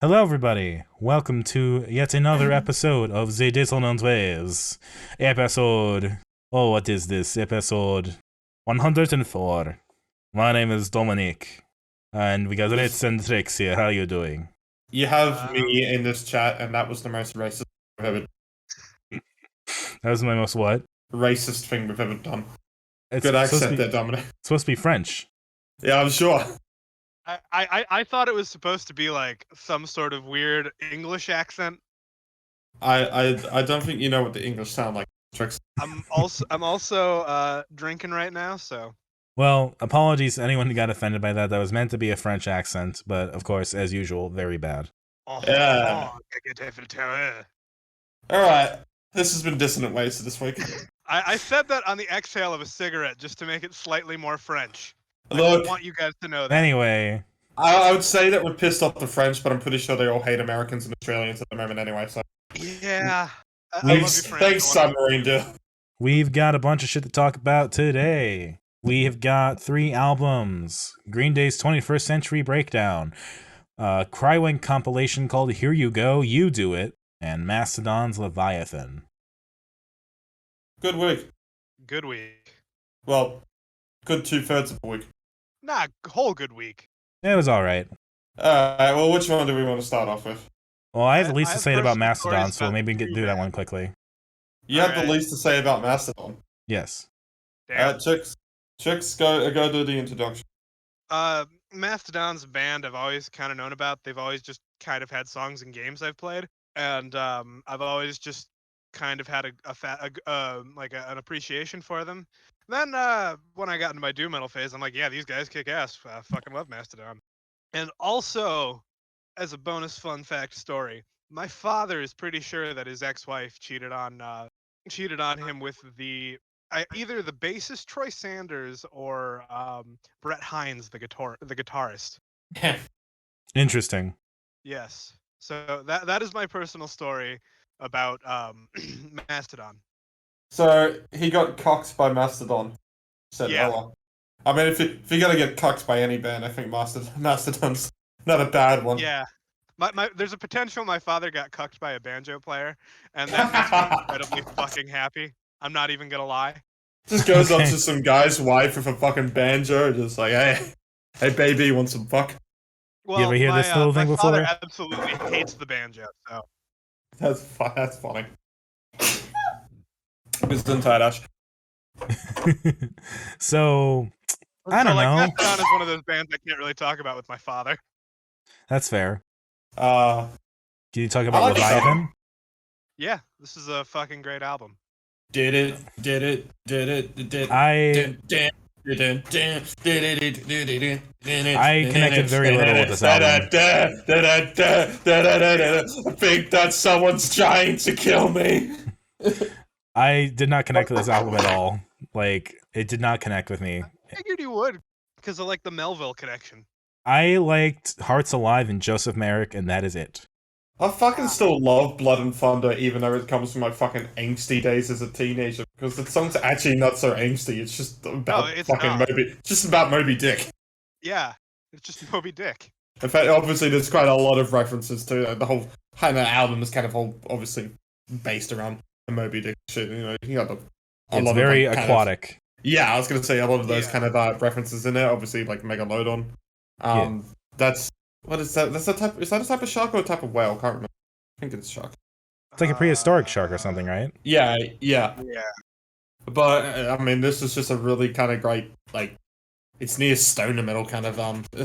Hello, everybody. Welcome to yet another episode of the Dissonant Waves. What is this? Episode 104. My name is Dominic, and we got Ritz and Trix here. How are you doing? You have me in this chat, and that was the most racist I've ever That was my most what? racist thing we've ever done. It's Good supposed to accent be- there, Dominic. It's supposed to be French. Yeah, I'm sure. I thought it was supposed to be like some sort of weird English accent. I don't think you know what the English sound like, Trix. I'm also drinking right now, so Well, apologies to anyone who got offended by that. That was meant to be a French accent, but of course, as usual, very bad. Yeah. Alright, this has been Dissonant Waves this week. I said that on the exhale of a cigarette just to make it slightly more French. I Look, want you guys to know that. Anyway, I would say that we're pissed off the French, but I'm pretty sure they all hate Americans and Australians at the moment anyway, so... Yeah. I love you, Thanks, French. submarine dude. we've got a bunch of shit to talk about today. We have got 3 albums. Green Day's 21st Century Breakdown, Crywank compilation called Here You Go, You Do It, and Mastodon's Leviathan. Good week. Good week. Well, good 2/3 of the week. Nah, whole good week. It was alright. Alright, well, which one do we want to start off with? Well, I have the I least to have say about personal Mastodon, stories so about maybe we can do that Crywank. one quickly. You have the Alright. least to say about Mastodon. Yes. Damn. Trix, go do the introduction. Mastodon's a band I've always kind of known about. They've always just kind of had songs and games I've played, and I've always just kind of had an appreciation for them. Then when I got into my doom metal phase, I'm like, yeah, these guys kick ass. I fucking love Mastodon. And also, as a bonus fun fact story, my father is pretty sure that his ex-wife cheated on him with either the bassist Troy Sanders or Brett Hines, the guitarist. Interesting. Yes. So that is my personal story about Mastodon. So he got cocked by Mastodon. Said, Yeah. oh well. I mean, if you're gonna get cocked by any band, I think Mastodon's not a bad one. Yeah. There's a potential my father got cucked by a banjo player, and that makes me incredibly fucking happy. I'm not even gonna lie. Just goes up Okay. to some guy's wife with a fucking banjo, just like, hey baby, you want some fuck? Well, ever hear this little thing my father before? absolutely hates the banjo, so That's funny. Gesundheit, Ash. So, I don't know. Mastodon is one of those bands I can't really talk about with my father. that's fair. Uh, Can you talk about like the song. Leviathan? Yeah, this is a fucking great album. did it. I connected very little with this album. I think that someone's trying to kill me. I did not connect with this album at all. Like, it did not connect with me. I figured you would, because of like the Melville connection. I liked Hearts Alive and Joseph Merrick, and that is it. I fucking still love Blood and Thunder, even though it comes from my fucking angsty days as a teenager. Because the song's actually not so angsty. It's just about it's fucking not. Moby Dick. Yeah, it's just Moby Dick. In fact, obviously, there's quite a lot of references to the whole kind of album is kind of all obviously based around the Moby Dick shit. You got It's very aquatic. Yeah, I was gonna say a lot of those Yeah. kind of references in there. Obviously, like Megalodon. That's what is that? That's a type. Is that a type of shark or a type of whale? I can't remember. I think it's shark. It's like a prehistoric shark or something, right? Yeah. Yeah. But I mean, this is just a really kind of great, like, it's near stoner metal kind of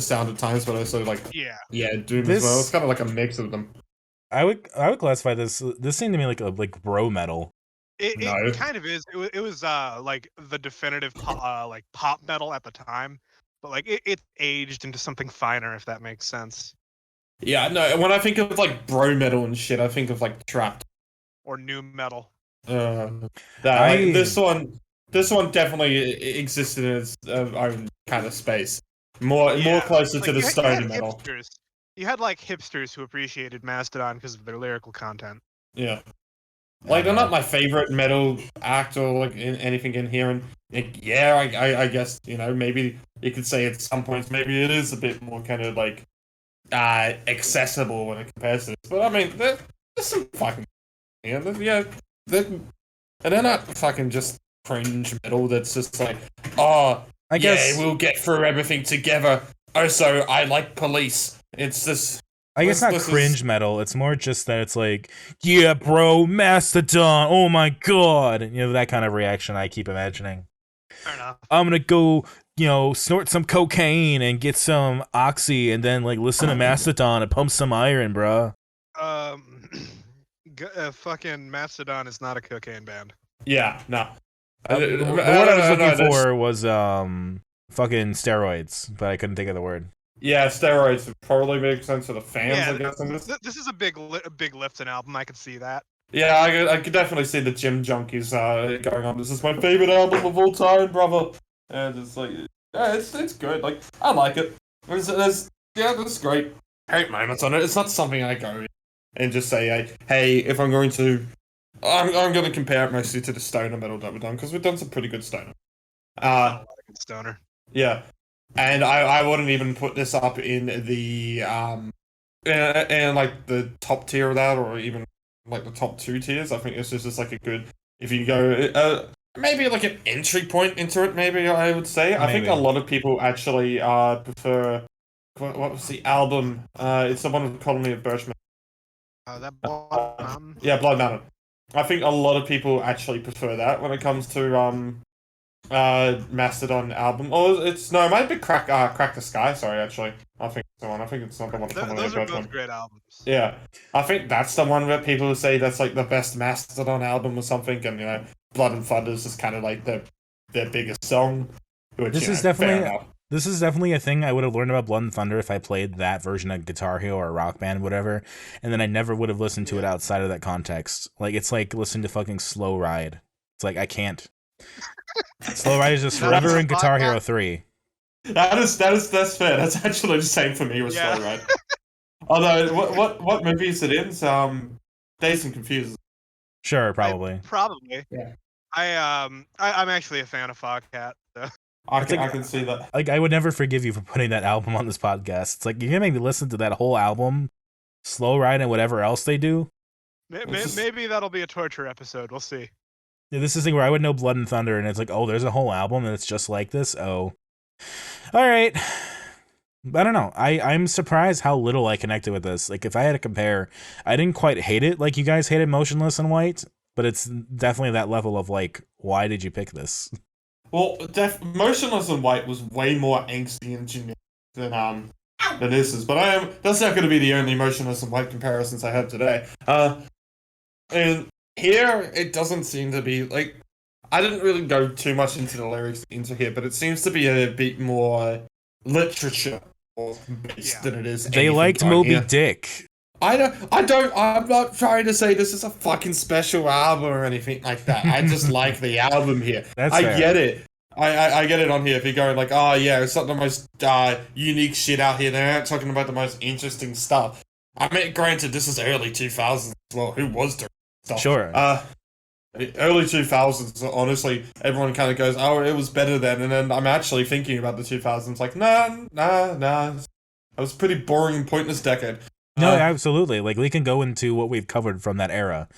sound at times, but also like doom This- as well. It's kind of like a mix of them. I would classify this. This seemed to me like bro metal. It No. kind of is. It was like the definitive like pop metal at the time, but like it aged into something finer, if that makes sense. Yeah, no. When I think of like bro metal and shit, I think of like Trapped. Or new metal. This one definitely existed in its own kind of space. More closer to the you stoner had metal. hipsters. You had like hipsters who appreciated Mastodon because of their lyrical content. Yeah. Like, they're not my favorite metal act or like anything in here, and like, I guess maybe you could say at some points maybe it is a bit more kind of like accessible when it compares to this. But I mean, there's some fucking and they're not fucking just cringe metal that's just like, oh, I guess yeah, we'll get through everything together. Also, I like Police. It's this. I guess not cringe metal. It's more just that it's like, yeah, bro, Mastodon. Oh my god, that kind of reaction I keep imagining. Fair enough. I'm gonna go, snort some cocaine and get some oxy, and then like listen to Mastodon and pump some iron, bro. Fucking Mastodon is not a cocaine band. Yeah, no. The word I was looking for was fucking steroids, but I couldn't think of the word. Yeah, steroids would probably make sense for the fans, Yeah, I guess. In this. This is a big Lifton album. I could see that. Yeah, I could definitely see the gym junkies going on. This is my favorite album of all time, brother. And it's like, yeah, it's good. Like, I like it. There's great moments on it. It's not something I go and just say, hey, if I'm going to, I'm going to compare it mostly to the stoner metal that we've done, because we've done some pretty good stoner. A lot of good stoner. Yeah. And I wouldn't even put this up in the in like the top tier of that, or even like the top 2 tiers. I think it's just like a good, if you go maybe like an entry point into it. Maybe I would say. Maybe. I think a lot of people actually prefer what was the album? It's the one with Colony of Birchmen. That Blood Mountain. Yeah, Blood Mountain. I think a lot of people actually prefer that when it comes to Mastodon album. It might be Crack the Sky. Sorry, actually, I think it's the one. I think it's not the one. Those are both great albums. Yeah, I think that's the one where people say that's like the best Mastodon album or something, and Blood and Thunders is kind of like their biggest song. Which, this is definitely a thing I would have learned about Blood and Thunder if I played that version of Guitar Hero or Rock Band, whatever, and then I never would have listened to it outside of that context. Like, it's like listening to fucking Slow Ride. It's like, I can't. Slow Ride is just forever in Guitar Hero 3. That's fair. That's actually the same for me with Slow Ride. Although, what movie is it in? Dazed and Confused. Sure, probably. Probably. Yeah. I'm actually a fan of Foghat. So. I can see that. Like, I would never forgive you for putting that album on this podcast. It's like, you're gonna make me listen to that whole album, Slow Ride, and whatever else they do. Maybe that'll be a torture episode. We'll see. Yeah, this is the thing where I would know Blood and Thunder, and it's like, oh, there's a whole album, and it's just like this. Oh, all right. I don't know. I'm surprised how little I connected with this. Like, if I had to compare, I didn't quite hate it like you guys hated Motionless in White, but it's definitely that level of like, why did you pick this? Well, Motionless in White was way more angsty and generic than this is. But that's not going to be the only Motionless in White comparisons I have today. And here it doesn't seem to be like, I didn't really go too much into the lyrics into here, but it seems to be a bit more literature based than it is. They liked Moby Dick. I'm not trying to say this is a fucking special album or anything like that. I just like the album here. I get it. I get it on here if you're going like, oh yeah, it's not the most unique shit out here. They aren't talking about the most interesting stuff. I mean, granted, this is early 2000s as well. Who was doing stuff? Sure. Early 2000s, honestly, everyone kind of goes, oh, it was better then. And then I'm actually thinking about the 2000s like, nah. It was a pretty boring, pointless decade. No, absolutely. Like, we can go into what we've covered from that era,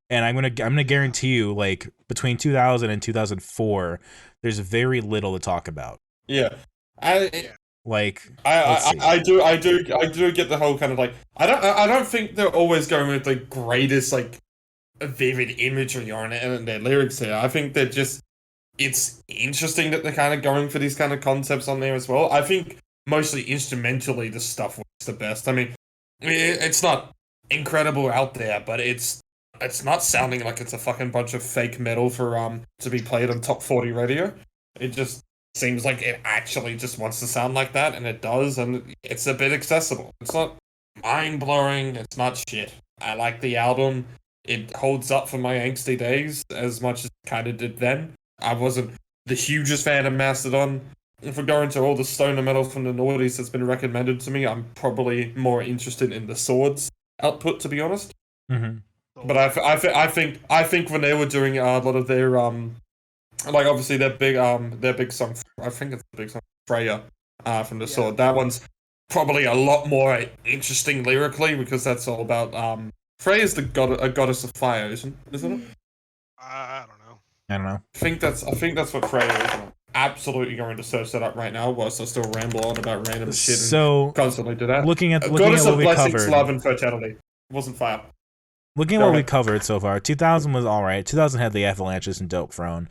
and I'm gonna guarantee you, like, between 2000 and 2004, there's very little to talk about. Yeah, I do get the whole kind of like, I don't think they're always going with the greatest like vivid imagery on it and their lyrics here. I think they're just, it's interesting that they're kind of going for these kind of concepts on there as well. I think mostly instrumentally the stuff works the best. I mean, it's not incredible out there, but it's not sounding like it's a fucking bunch of fake metal for to be played on top 40 radio. It just seems like it actually just wants to sound like that, and it does, and it's a bit accessible. It's not mind-blowing, it's not shit. I like the album. It holds up for my angsty days as much as it kind of did then. I wasn't the hugest fan of Mastodon. If we're going to all the stoner metal from the noughties that's been recommended to me, I'm probably more interested in the Swords output, to be honest. Mm-hmm. But I think when they were doing a lot of their like obviously their big song, I think it's the big song Freya from the Sword. That one's probably a lot more interesting lyrically because that's all about Frey is a goddess of fire, isn't it? I don't know. I don't know. I think that's what Frey is. I'm absolutely going to search that up right now whilst I still ramble on about random shit So, and constantly do that. looking at Goddess what of we blessings, covered, love, and fertility. It wasn't fire. looking at Go what we ahead. covered so far, 2000 was all right. 2000 had the Avalanches and Dope Throne.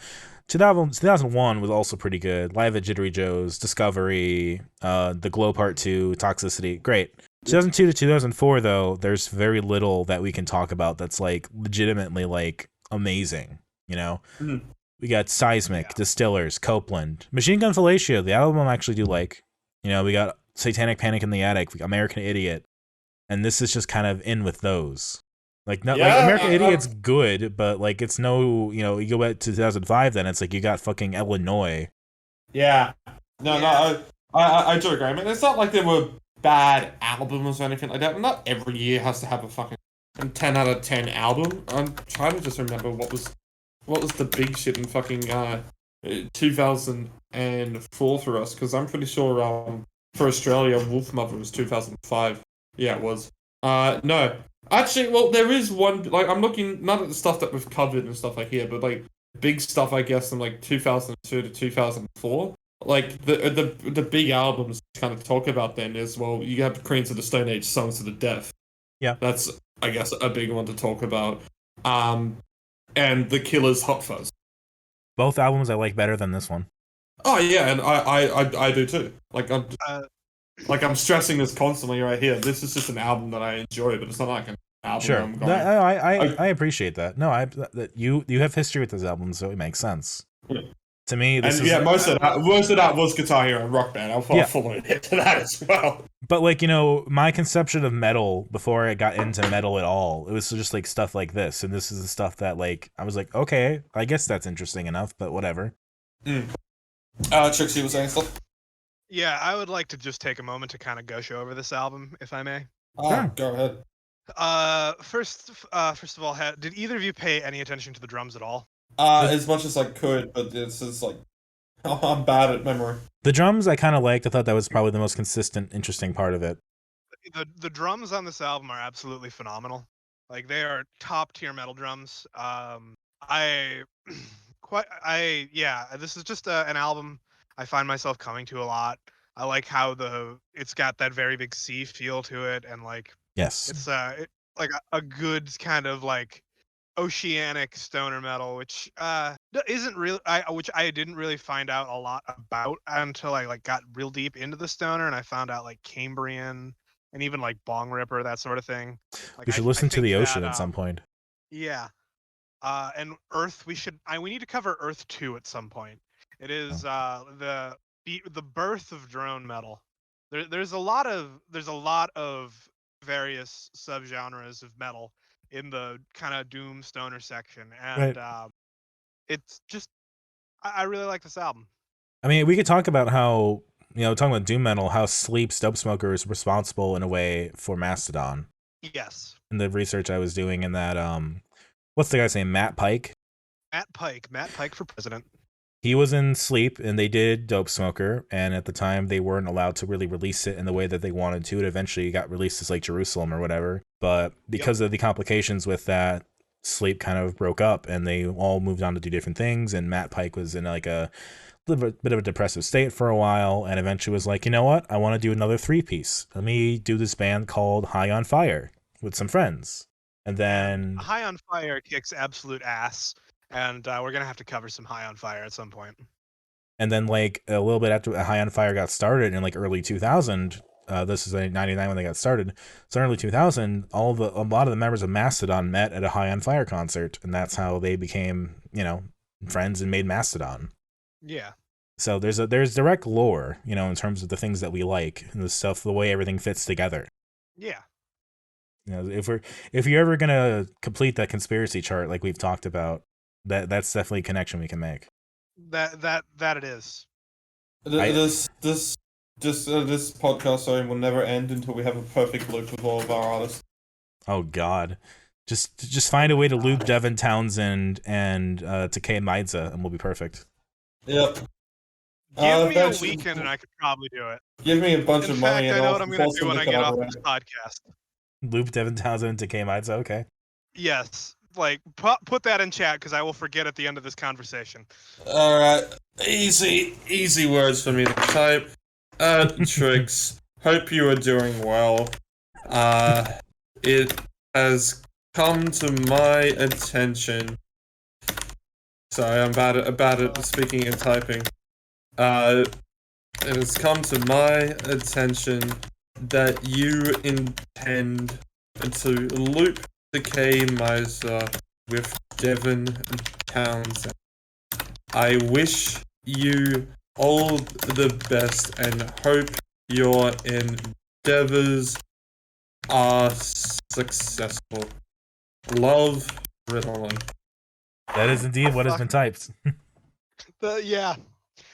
2001 was also pretty good. Live at Jittery Joe's, Discovery, The Glow Part 2, Toxicity, great. 2002 to 2004, though, there's very little that we can talk about that's like legitimately like amazing. You know, we got Seismic, Distillers, Copeland, Machine Gun Fellatio. The album I actually do like. You know, we got Satanic Panic in the Attic, we got American Idiot, and this is just kind of in with those. Like, not like American Idiot's good, but like it's no, you know, you go back to 2005, then it's like you got fucking Illinois. Yeah. No, I do agree. I mean, it's not like there were bad albums or anything like that. Not every year has to have a fucking 10 out of 10 album. I'm trying to just remember what was the big shit in fucking 2004 for us, because I'm pretty sure for Australia, Wolf Mother was 2005. Yeah, it was. No. Actually, well, there is one, like, I'm looking, not at the stuff that we've covered and stuff like here, but, like, big stuff, I guess, from, like, 2002 to 2004. Like, the big albums to kind of talk about then is, well, you have Queens of the Stone Age, Songs of the Deaf. Yeah. That's, I guess, a big one to talk about. And The Killer's Hot Fuzz. Both albums I like better than this one. Oh, yeah, and I do too. Like, I'm stressing this constantly right here. This is just an album that I enjoy, but it's not like an album. Sure, I appreciate that. No, you have history with this album, so it makes sense. Yeah. To me, most of that was Guitar Hero and Rock Band. I'll follow into that as well. But like, you know, my conception of metal before I got into metal at all, it was just like stuff like this, and this is the stuff that like I was like, okay, I guess that's interesting enough, but whatever. Trixie was saying stuff. Yeah, I would like to just take a moment to kind of gush over this album, if I may. Sure. Go ahead. First of all, did either of you pay any attention to the drums at all? As much as I could, but it's just like I'm bad at memory. The drums I kind of liked. I thought that was probably the most consistent, interesting part of it. The drums on this album are absolutely phenomenal. Like, they are top tier metal drums. This is just an album I find myself coming to a lot. I like how it's got that very big C feel to it, and like, yes, it's like a good kind of like oceanic stoner metal, which isn't really which I didn't really find out a lot about until I like got real deep into the stoner, and I found out like Cambrian and even like Bong Ripper, that sort of thing. Like, we should listen to The Ocean at some point. Yeah. And Earth, we need to cover Earth 2 at some point. It is the birth of drone metal. There's a lot of various subgenres of metal in the kind of doom stoner section, and it's just I really like this album. I mean, we could talk about how, you know, talking about doom metal, how Sleep's Dope Smoker is responsible in a way for Mastodon. Yes. In the research I was doing in that what's the guy's name? Matt Pike for president. He was in Sleep, and they did Dope Smoker, and at the time they weren't allowed to really release it in the way that they wanted to. It eventually got released as like Jerusalem or whatever, but because of the complications with that, Sleep kind of broke up, and they all moved on to do different things, and Matt Pike was in like a bit of a depressive state for a while, and eventually was like, you know what, I want to do another 3-piece. Let me do this band called High on Fire with some friends. And then High on Fire kicks absolute ass. And we're going to have to cover some High on Fire at some point. And then, like, a little bit after High on Fire got started in, like, early 2000, this is like 99 when they got started. So early 2000, a lot of the members of Mastodon met at a High on Fire concert. And that's how they became, you know, friends and made Mastodon. Yeah. So there's direct lore, you know, in terms of the things that we like and the stuff, the way everything fits together. Yeah. You know, if you're ever going to complete that conspiracy chart like we've talked about, that's definitely a connection we can make. That it is. This podcast will never end until we have a perfect loop with all of our artists. Oh God, just find a way to loop Devin Townsend and Tkay and we'll be perfect. Yep. Give me a eventually- weekend and I could probably do it. Give me a bunch In of fact, money I and know I'll what I'm going to force do when them I to get off collaborate. this podcast. Loop Devin Townsend to Tkay Mites. Okay. Yes. Like, put that in chat because I will forget at the end of this conversation. Alright, easy words for me to type. Trix, hope you are doing well. It has come to my attention. Sorry, I'm bad at speaking and typing. It has come to my attention that you intend to loop the K-Miser with Devin Townsend. I wish you all the best and hope your endeavors are successful. Love, Ritalin. That is indeed what has been typed. Yeah.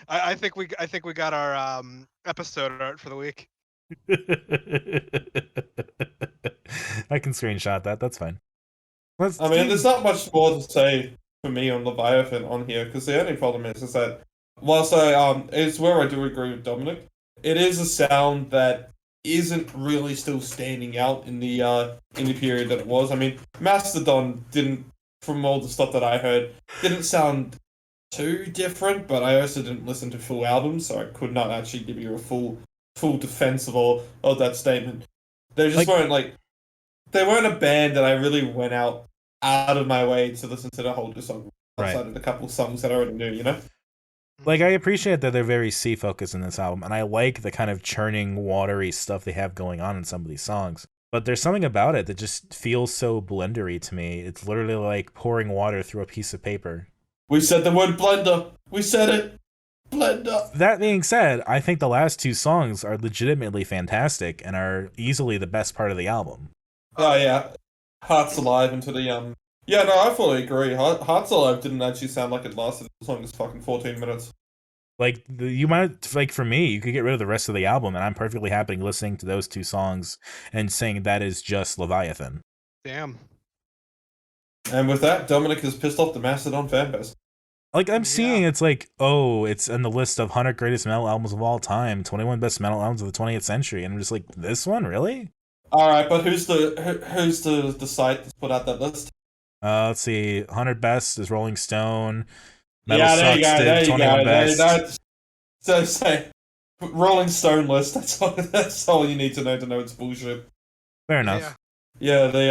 I think we got our episode art for the week. I can screenshot that. That's fine. I mean, there's not much more to say for me on Leviathan on here, because the only problem is that whilst it's where I do agree with Dominic, it is a sound that isn't really still standing out in the period that it was. I mean, Mastodon didn't, from all the stuff that I heard, didn't sound too different, but I also didn't listen to full albums, so I could not actually give you a full defense of that statement. They just they weren't a band that I really went out of my way to listen to the whole song outside of the couple songs that I already knew, you know? Like, I appreciate that they're very sea-focused in this album, and I like the kind of churning, watery stuff they have going on in some of these songs. But there's something about it that just feels so blendery to me. It's literally like pouring water through a piece of paper. We said the word blender. We said it. Blender. That being said, I think the last two songs are legitimately fantastic and are easily the best part of the album. Oh, yeah. Hearts Alive into the, Yeah, no, I fully agree. Hearts Alive didn't actually sound like it lasted as long as fucking 14 minutes. Like, you might, like, for me, you could get rid of the rest of the album, and I'm perfectly happy listening to those two songs and saying that is just Leviathan. Damn. And with that, Dominic has pissed off the Mastodon fanbase. Like, I'm seeing it's like, oh, it's in the list of 100 greatest metal albums of all time, 21 best metal albums of the 20th century, and I'm just like, this one, really? Alright, but who's the site that's put out that list? Let's see, 100 best is Rolling Stone. Metal Yeah, there you Sucks go, did there you 21 go. best. So say, Rolling Stone list, that's all you need to know it's bullshit. Fair enough. Yeah, they,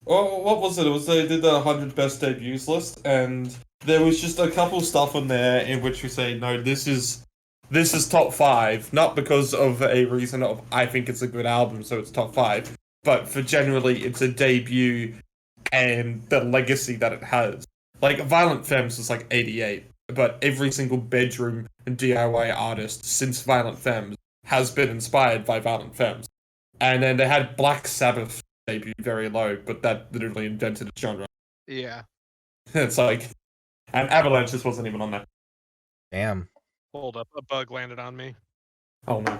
what was it? It was they did the 100 best debuts list, and there was just a couple stuff on there in which we say, no, this is top 5, not because of a reason of I think it's a good album, so it's top 5, but for generally it's a debut and the legacy that it has. Like, Violent Femmes was like 88, but every single bedroom and DIY artist since Violent Femmes has been inspired by Violent Femmes. And then they had Black Sabbath debut very low, but that literally invented a genre. Yeah. It's like, and Avalanche just wasn't even on there. Damn. Hold up, a bug landed on me. Oh no.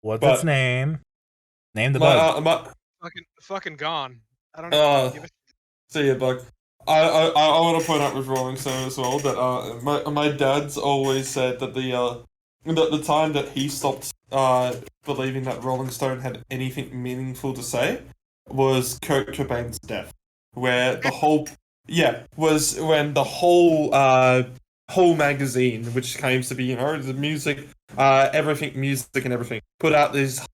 What's its name? Name the bug. Fucking gone. I don't know. See ya, bug. I want to point out with Rolling Stone as well that my dad's always said that the time that he stopped believing that Rolling Stone had anything meaningful to say was Kurt Cobain's death, where the whole was when the whole magazine, which claims to be the music, everything music and everything, put out this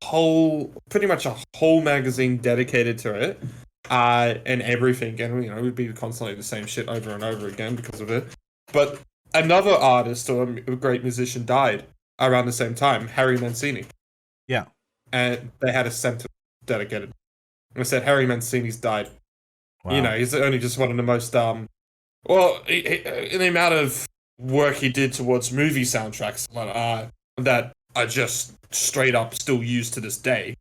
pretty much a whole magazine dedicated to it. And everything, and it would be constantly the same shit over and over again because of it. But another artist or a great musician died around the same time, Harry Mancini. Yeah. And they had a center dedicated. I said Harry Mancini's died. Wow. He's only just one of the most in the amount of work he did towards movie soundtracks that are just straight up still used to this day.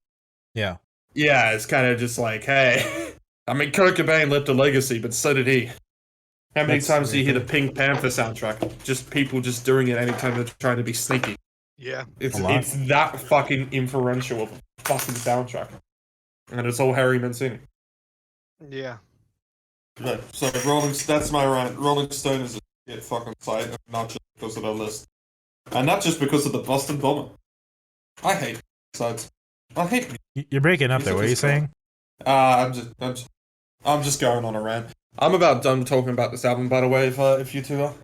Yeah. Yeah, it's kind of just like, hey, I mean, Kurt Cobain left a legacy, but so did he. How many times do you hear the Pink Panther soundtrack? Just people just doing it anytime they're trying to be sneaky. Yeah. It's that fucking inferential of a fucking soundtrack. And it's all Harry Mancini. Yeah. Yeah, so that's my rant. Rolling Stone is a shit fucking site, not just because of the list. And not just because of the Boston Bomber. I hate sides. I hate. You're breaking up there. What are you saying? I'm just going on a rant. I'm about done talking about this album, by the way. If you two are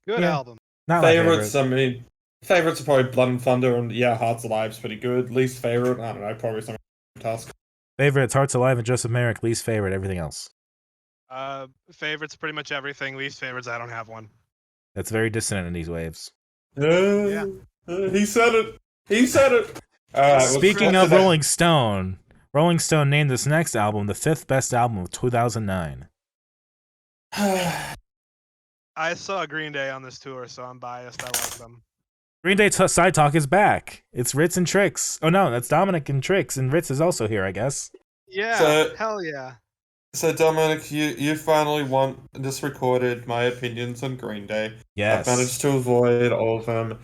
Good album. Not my favorites, favorite. I mean, favorites are probably Blood and Thunder and Hearts Alive's pretty good. Least favorite, I don't know, probably some task. Favorites, Hearts Alive and Joseph Merrick. Least favorite, everything else. Favorites, pretty much everything. Least favorites, I don't have one. That's very dissonant in these waves. Yeah. He said it. He said it. Speaking of Rolling Stone named this next album the 5th best album of 2009. I saw Green Day on this tour, so I'm biased. I like them. Green Day Side Talk is back. It's Ritz and Trix. Oh no, that's Dominic and Trix, and Ritz is also here, I guess. Yeah, hell yeah. So Dominic, you finally want this recorded, my opinions on Green Day. Yes. I've managed to avoid all of them.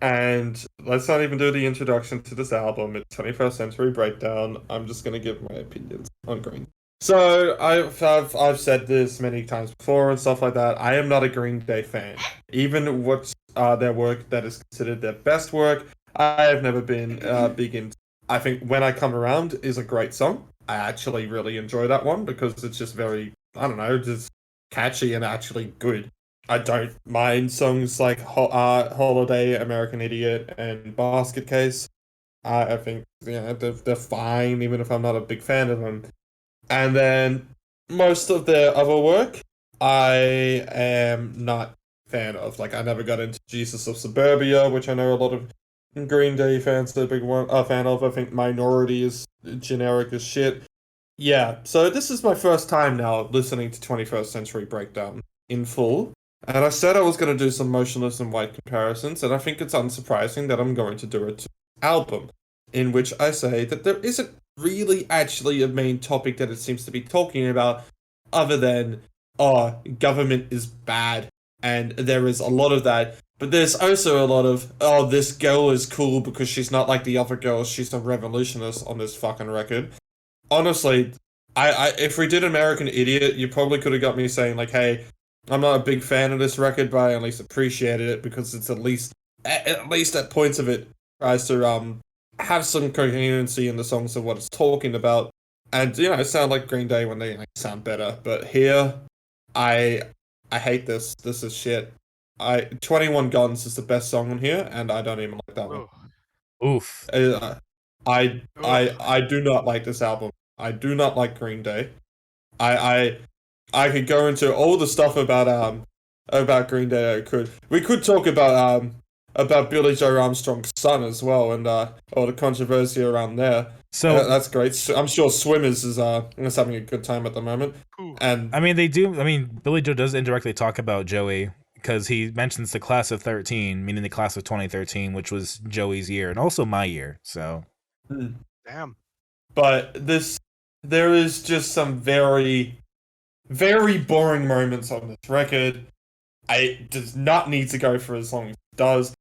And let's not even do the introduction to this album. It's 21st Century Breakdown. I'm just gonna give my opinions on Green. So I've said this many times before and stuff like that. I am not a Green Day fan. Even what's their work that is considered their best work, I have never been big into. I think When I Come Around is a great song. I actually really enjoy that one because it's just very, I don't know, just catchy and actually good. I don't mind songs like Holiday, American Idiot, and Basket Case. I think they're fine, even if I'm not a big fan of them. And then most of their other work, I am not a fan of. Like, I never got into Jesus of Suburbia, which I know a lot of Green Day fans are a big fan of. I think Minority is generic as shit. Yeah, so this is my first time now listening to 21st Century Breakdown in full. And I said I was going to do some Motionless in White comparisons, and I think it's unsurprising that I'm going to do it to an album, in which I say that there isn't really actually a main topic that it seems to be talking about, other than, government is bad, and there is a lot of that, but there's also a lot of, this girl is cool because she's not like the other girls, she's a revolutionist on this fucking record. Honestly, I if we did American Idiot, you probably could have got me saying, like, hey, I'm not a big fan of this record, but I at least appreciated it because it's at least at points of it tries to have some coherency in the songs of what it's talking about, and sound like Green Day when they sound better. But here, I hate this. This is shit. 21 Guns is the best song on here, and I don't even like that one. Oof. I do not like this album. I do not like Green Day. I could go into all the stuff about Green Day. We could talk about Billy Joe Armstrong's son as well, and all the controversy around there. So that's great. I'm sure Swimmers is having a good time at the moment. And I mean, they do. I mean, Billy Joe does indirectly talk about Joey because he mentions the class of 13, meaning the class of 2013, which was Joey's year and also my year. So, damn. But there is just some very, very boring moments on this record. It does not need to go for as long as it does.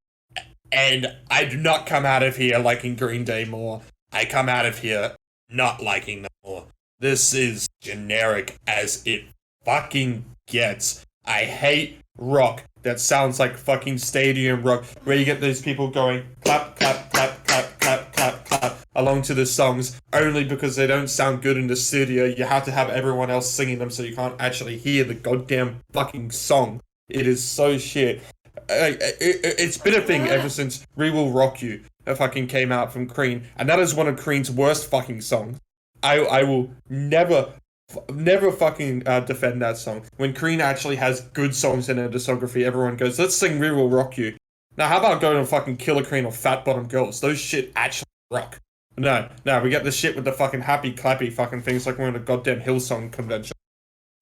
And I do not come out of here liking Green Day more. I come out of here not liking them more. This is generic as it fucking gets. I hate rock that sounds like fucking stadium rock, where you get these people going clap, clap, clap, clap, clap, clap, clap, along to the songs, only because they don't sound good in the studio. You have to have everyone else singing them so you can't actually hear the goddamn fucking song. It is so shit. It's been a thing ever since We Will Rock You fucking came out from Cream, and that is one of Cream's worst fucking songs. I will never fucking defend that song. When Cream actually has good songs in their discography, everyone goes, let's sing We Will Rock You. Now, how about going to fucking Killer Queen or Fat Bottom Girls? Those shit actually rock. No, we get the shit with the fucking happy clappy fucking things like we're in a goddamn Hillsong convention.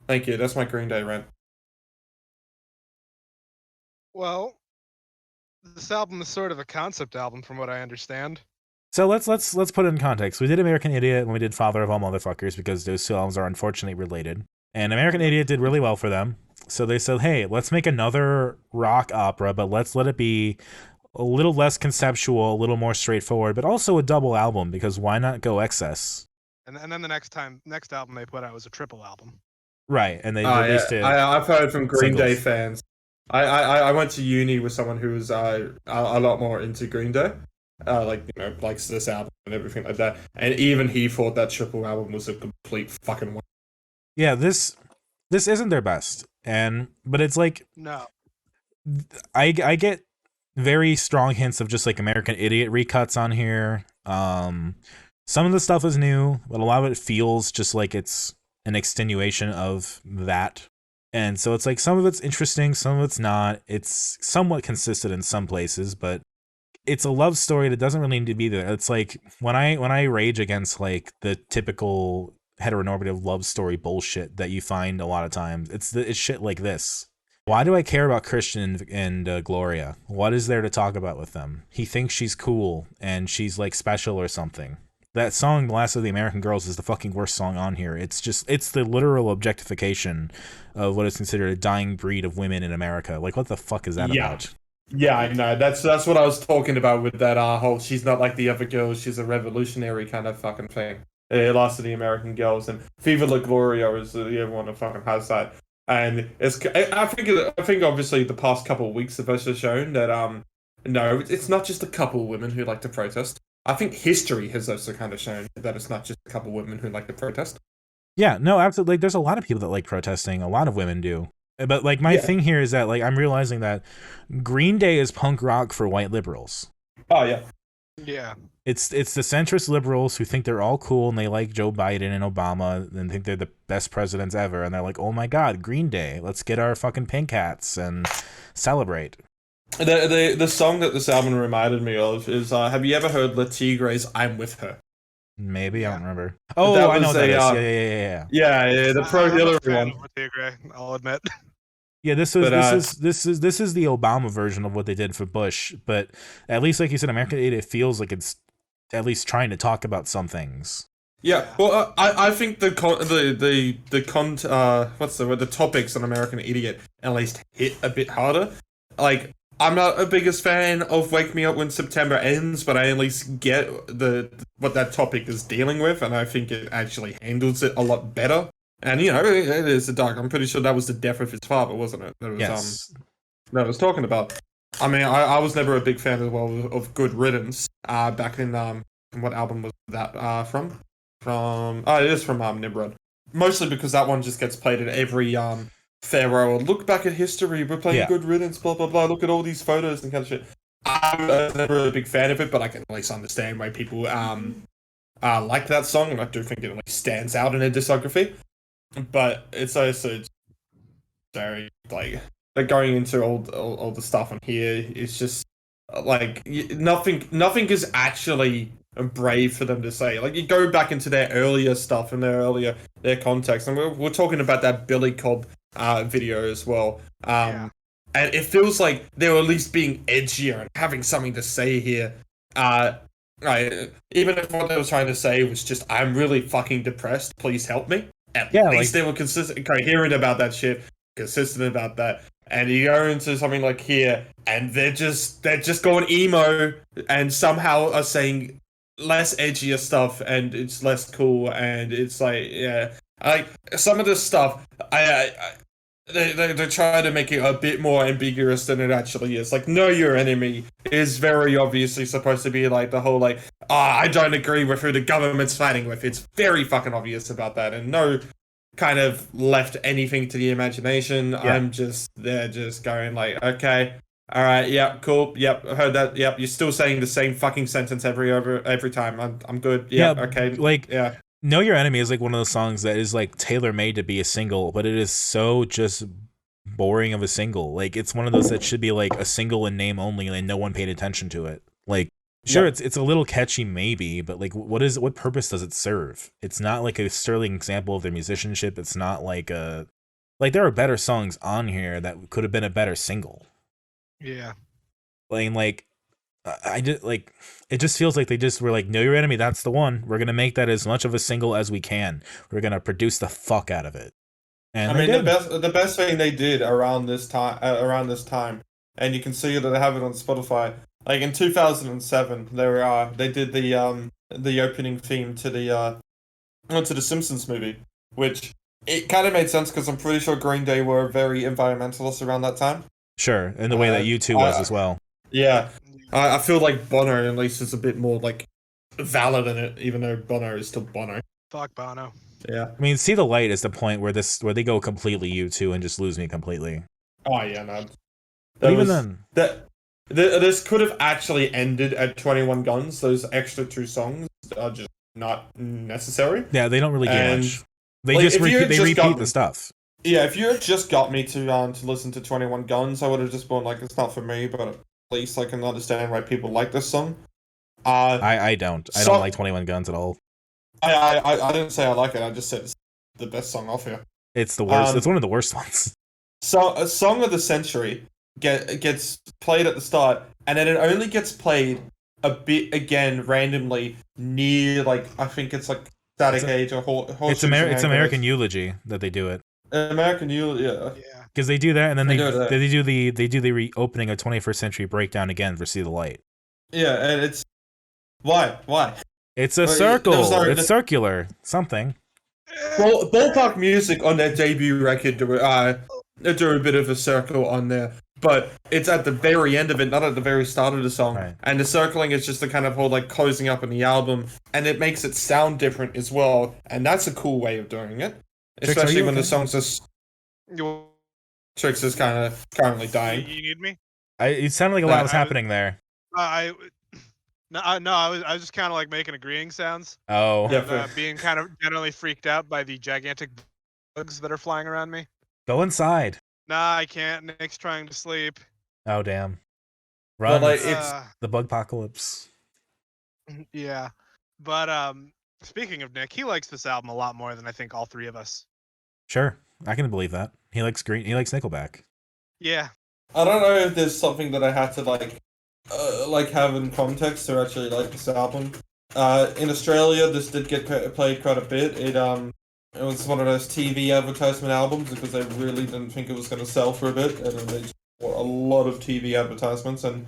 Thank you, that's my Green Day rant. Well, this album is sort of a concept album from what I understand. So let's put it in context. We did American Idiot and we did Father of All Motherfuckers because those two albums are unfortunately related. And American Idiot did really well for them. So they said, hey, let's make another rock opera, but let's let it be a little less conceptual, a little more straightforward, but also a double album because why not go excess? And then the next album they put out was a triple album. Right, and they released it. I've heard from Green Day fans I went to uni with someone who was a lot more into Green Day, like likes this album and everything like that, and even he thought that triple album was a complete fucking. Yeah, this isn't their best, but it's like No. I get very strong hints of just like American Idiot recuts on here. Some of the stuff is new, but a lot of it feels just like it's an extenuation of that. And so it's like some of it's interesting, some of it's not. It's somewhat consistent in some places, but it's a love story that doesn't really need to be there. It's like when I rage against like the typical heteronormative love story bullshit that you find a lot of times, it's shit like this. Why do I care about Christian and Gloria? What is there to talk about with them? He thinks she's cool and she's like special or something. That song, "The Last of the American Girls," is the fucking worst song on here. It's the literal objectification of what is considered a dying breed of women in America. Like, what the fuck is that about? Yeah, I know. That's what I was talking about with that whole "she's not like the other girls, she's a revolutionary" kind of fucking thing. Last of the American Girls and Viva La Gloria is the other one that fucking has that. And I think obviously the past couple of weeks have also shown that no, it's not just a couple of women who like to protest. I think history has also kind of shown that it's not just a couple of women who like to protest. Yeah, no, absolutely. Like, there's a lot of people that like protesting. A lot of women do. But like my thing here is that like I'm realizing that Green Day is punk rock for white liberals. Oh yeah. Yeah. It's the centrist liberals who think they're all cool and they like Joe Biden and Obama and think they're the best presidents ever, and they're like, oh my god, Green Day, let's get our fucking pink hats and celebrate. The song that this album reminded me of is have you ever heard Le Tigre's "I'm With Her"? Maybe I don't remember. Oh, I know what that is. Yeah, the pro Hillary one. I'll admit. Yeah, this is the Obama version of what they did for Bush, but at least, like you said, American Idiot feels like it's at least trying to talk about some things. Yeah, well, I think the topics on American Idiot at least hit a bit harder. Like, I'm not a biggest fan of "Wake Me Up When September Ends," but I at least get what that topic is dealing with, and I think it actually handles it a lot better. And it is a dark. I'm pretty sure that was the death of his father, wasn't it? That was, yes. That I was talking about. I mean, I was never a big fan of Good Riddance. Back in what album was that from? It is from Nimrod. Mostly because that one just gets played at every farewell. Look back at history. We're playing Good Riddance. Blah blah blah. Look at all these photos and kind of shit. I was never a big fan of it, but I can at least understand why people like that song, and I do think it stands out in a discography. But it's also very like going into all the stuff on here. It's just like nothing is actually brave for them to say. Like, you go back into their earlier stuff and their context, and we're talking about that Billy Cobb video as well. And it feels like they were at least being edgier and having something to say here. Right, even if what they were trying to say was just, "I'm really fucking depressed, please help me." At least they were consistent, coherent about that shit, consistent about that. And you go into something like here, and they're just going emo, and somehow are saying less edgier stuff, and it's less cool, and it's like, like some of this stuff, they try to make it a bit more ambiguous than it actually is. Like, "Know Your Enemy" is very obviously supposed to be like the whole like, I don't agree with who the government's fighting with. It's very fucking obvious about that, and no kind of left anything to the imagination. Yeah. They're just going like, okay, all right, yep, cool, yep, I heard that, yep, you're still saying the same fucking sentence every time. I'm good. Yep, okay, like, yeah. Know Your Enemy is like one of those songs that is like tailor-made to be a single, but it is so just boring of a single. Like, it's one of those that should be like a single in name only, and then no one paid attention to it. Like, sure, it's a little catchy maybe, but like, what purpose does it serve? It's not like a sterling example of their musicianship. It's not like there are better songs on here that could have been a better single. Yeah. Like I just like, it just feels like they just were like, "Know Your Enemy, that's the one. We're gonna make that as much of a single as we can. We're gonna produce the fuck out of it." And I mean, the best thing they did around this time, and you can see that they have it on Spotify. Like in 2007, they did the opening theme to the Simpsons movie, which it kind of made sense because I'm pretty sure Green Day were very environmentalist around that time. Sure, in the way that U2 was as well. Yeah, I feel like Bono at least is a bit more like valid in it, even though Bono is still Bono. Fuck Bono. Yeah. I mean, See the Light is the point where they go completely U2 and just lose me completely. Oh yeah, no. But even then, this could have actually ended at 21 Guns. Those extra 2 songs are just not necessary. Yeah, they don't really do much. They like, just repeat the stuff. Yeah, if you had just got me to listen to 21 Guns, I would have just been like, it's not for me, but at least I can understand why people like this song. I don't like 21 Guns at all. I didn't say I like it. I just said it's the best song off here. It's the worst. It's one of the worst ones. So a song of the century gets played at the start, and then it only gets played a bit again randomly near, like, I think it's like Static Age or It's American Eulogy that they do it. American Eulogy, yeah. Because they do that, and then they do the reopening of 21st Century Breakdown again for See the Light. Yeah, and it's why? It's a circle. It's circular. Something. Well, Ballpark Music on their debut record do a bit of a circle on there, but it's at the very end of it, not at the very start of the song. Right. And the circling is just the kind of whole like closing up in the album, and it makes it sound different as well. And that's a cool way of doing it, especially when the song's just. Trix is kind of currently dying. You need me? It sounded like a lot was happening there. No, I was just kind of like making agreeing sounds. Oh. Yeah, being kind of generally freaked out by the gigantic bugs that are flying around me. Go inside. Nah, I can't. Nick's trying to sleep. Oh, damn. Run. Well, like, it's the bug apocalypse. Yeah. But speaking of Nick, he likes this album a lot more than I think all 3 of us. Sure. I can believe that. He likes Nickelback. Yeah. I don't know if there's something that I had to like have in context to actually like this album. In Australia, this did get played quite a bit. It was one of those TV advertisement albums because they really didn't think it was going to sell for a bit, and then they just bought a lot of TV advertisements and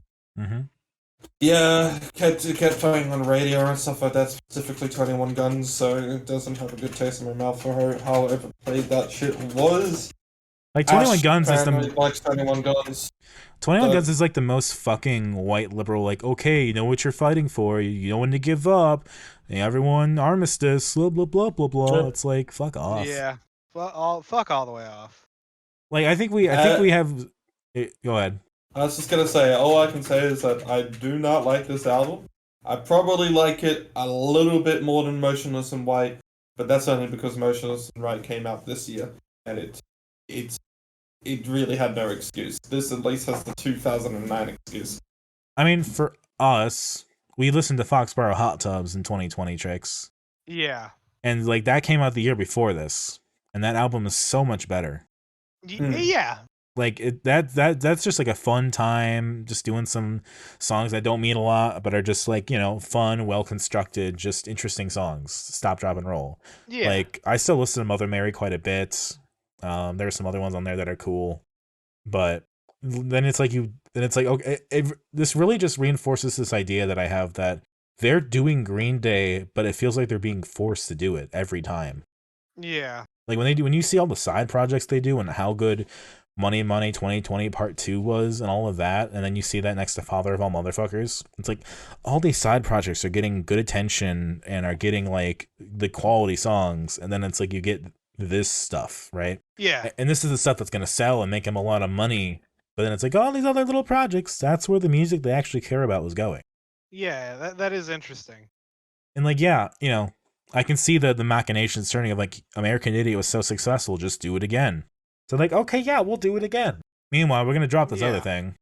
yeah, kept playing on radio and stuff like that. Specifically, 21 Guns. So it doesn't have a good taste in my mouth for how overplayed that shit was. Like 21 Guns is likes 21 Guns. 21 Guns is like the most fucking white liberal, like, okay, you know what you're fighting for, you know when to give up, everyone armistice, blah blah blah blah blah. It's like, fuck off. Yeah. Fuck all the way off. Like I think we have go ahead. I was just gonna say, all I can say is that I do not like this album. I probably like it a little bit more than Motionless in White, but that's only because Motionless in White came out this year, and it really had no excuse. This at least has the 2009 excuse. I mean, for us, we listened to Foxborough Hot Tubs in 2020, Trix. Yeah. And like that came out the year before this, and that album is so much better. Yeah. Like that's just like a fun time, just doing some songs that don't mean a lot, but are just like, you know, fun, well constructed, just interesting songs. Stop, drop, and roll. Yeah. Like I still listen to Mother Mary quite a bit. There are some other ones on there that are cool, but then it's like okay, this really just reinforces this idea that I have that they're doing Green Day, but it feels like they're being forced to do it every time. Yeah. Like when you see all the side projects they do and how good Money 2020 Part 2 was and all of that, and then you see that next to Father of All Motherfuckers, it's like all these side projects are getting good attention and are getting like the quality songs, and then it's like you get this stuff, right? Yeah. And this is the stuff that's going to sell and make them a lot of money, but then it's like all these other little projects, that's where the music they actually care about was going. Yeah, that is interesting. And like, yeah, you know, I can see the machinations turning of like American Idiot was so successful, just do it again. So like, okay, yeah, we'll do it again. Meanwhile, we're gonna drop this other thing.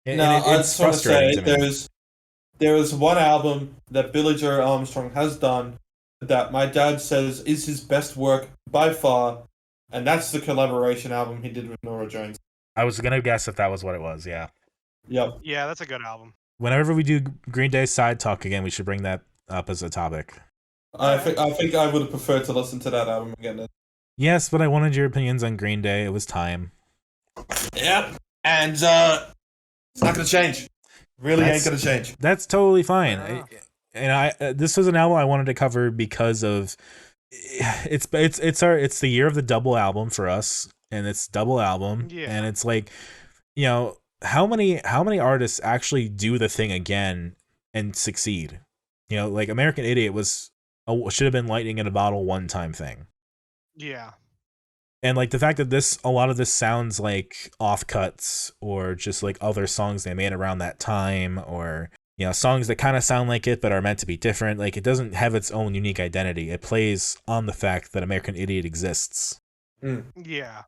It's frustrating to me. There is one album that Billy Joe Armstrong has done that my dad says is his best work by far, and that's the collaboration album he did with Norah Jones. I was gonna guess if that was what it was. Yeah. Yep. Yeah, that's a good album. Whenever we do Green Day side talk again, we should bring that up as a topic. I think I would have preferred to listen to that album again. Yes, but I wanted your opinions on Green Day. It was time. Yep. And it's not gonna change. Really ain't gonna change. That's totally fine. This was an album I wanted to cover because of it's the year of the double album for us, and it's double album, and it's like, you know, how many artists actually do the thing again and succeed? You know, like American Idiot should have been lightning in a bottle one time thing. Yeah. And like the fact that a lot of this sounds like offcuts or just like other songs they made around that time, or you know, songs that kind of sound like it but are meant to be different. Like it doesn't have its own unique identity. It plays on the fact that American Idiot exists. Yeah.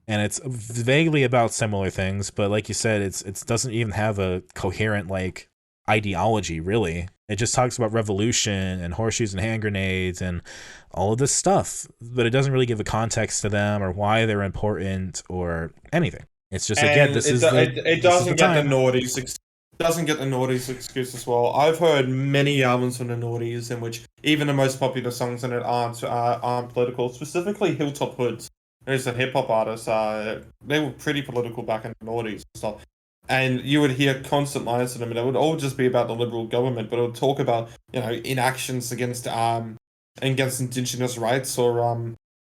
And it's vaguely about similar things, but like you said, it doesn't even have a coherent like ideology really. It just talks about revolution and horseshoes and hand grenades and all of this stuff, but it doesn't really give a context to them or why they're important or anything. It's just again, it doesn't get the naughties. Doesn't get the naughties excuse as well. I've heard many albums from the naughties in which even the most popular songs in it aren't political. Specifically, Hilltop Hoods, who's a hip hop artist. They were pretty political back in the noughties and stuff. And you would hear constant lines to them, and it would all just be about the Liberal government, but it would talk about, you know, inactions against indigenous rights or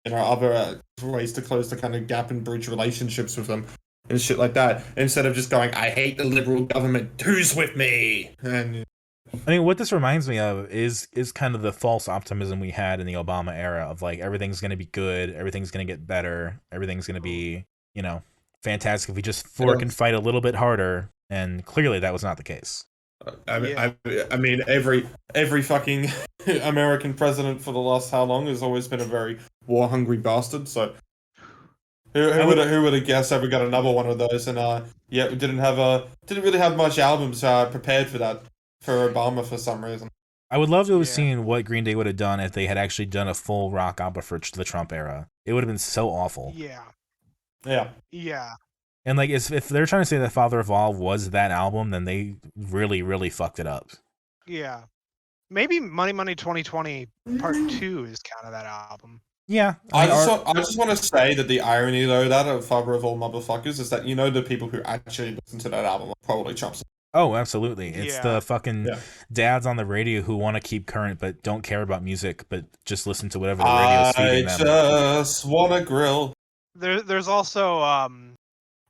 you know, other ways to close the kind of gap and bridge relationships with them and shit like that. Instead of just going, I hate the Liberal government, who's with me? And I mean, what this reminds me of is kind of the false optimism we had in the Obama era of like everything's going to be good, everything's going to get better, everything's going to be, you know, fantastic if we just work and fight a little bit harder, and clearly that was not the case. I mean, every fucking American president for the last how long has always been a very war-hungry bastard. So who would have guessed ever got another one of those? And yeah, we didn't really have much albums prepared for that for Obama for some reason. I would love to have seen what Green Day would have done if they had actually done a full rock opera for the Trump era. It would have been so awful. Yeah. And like, if they're trying to say that Father of All was that album, then they really, really fucked it up. Yeah. Maybe Money Money 2020 Part 2 is kind of that album. Yeah. I just want to say that the irony, though, that of Father of All Motherfuckers is that, you know, the people who actually listen to that album are probably Trump's. Oh, absolutely. It's the fucking dads on the radio who want to keep current but don't care about music, but just listen to whatever the radio's feeding them. I just want to grill. There's also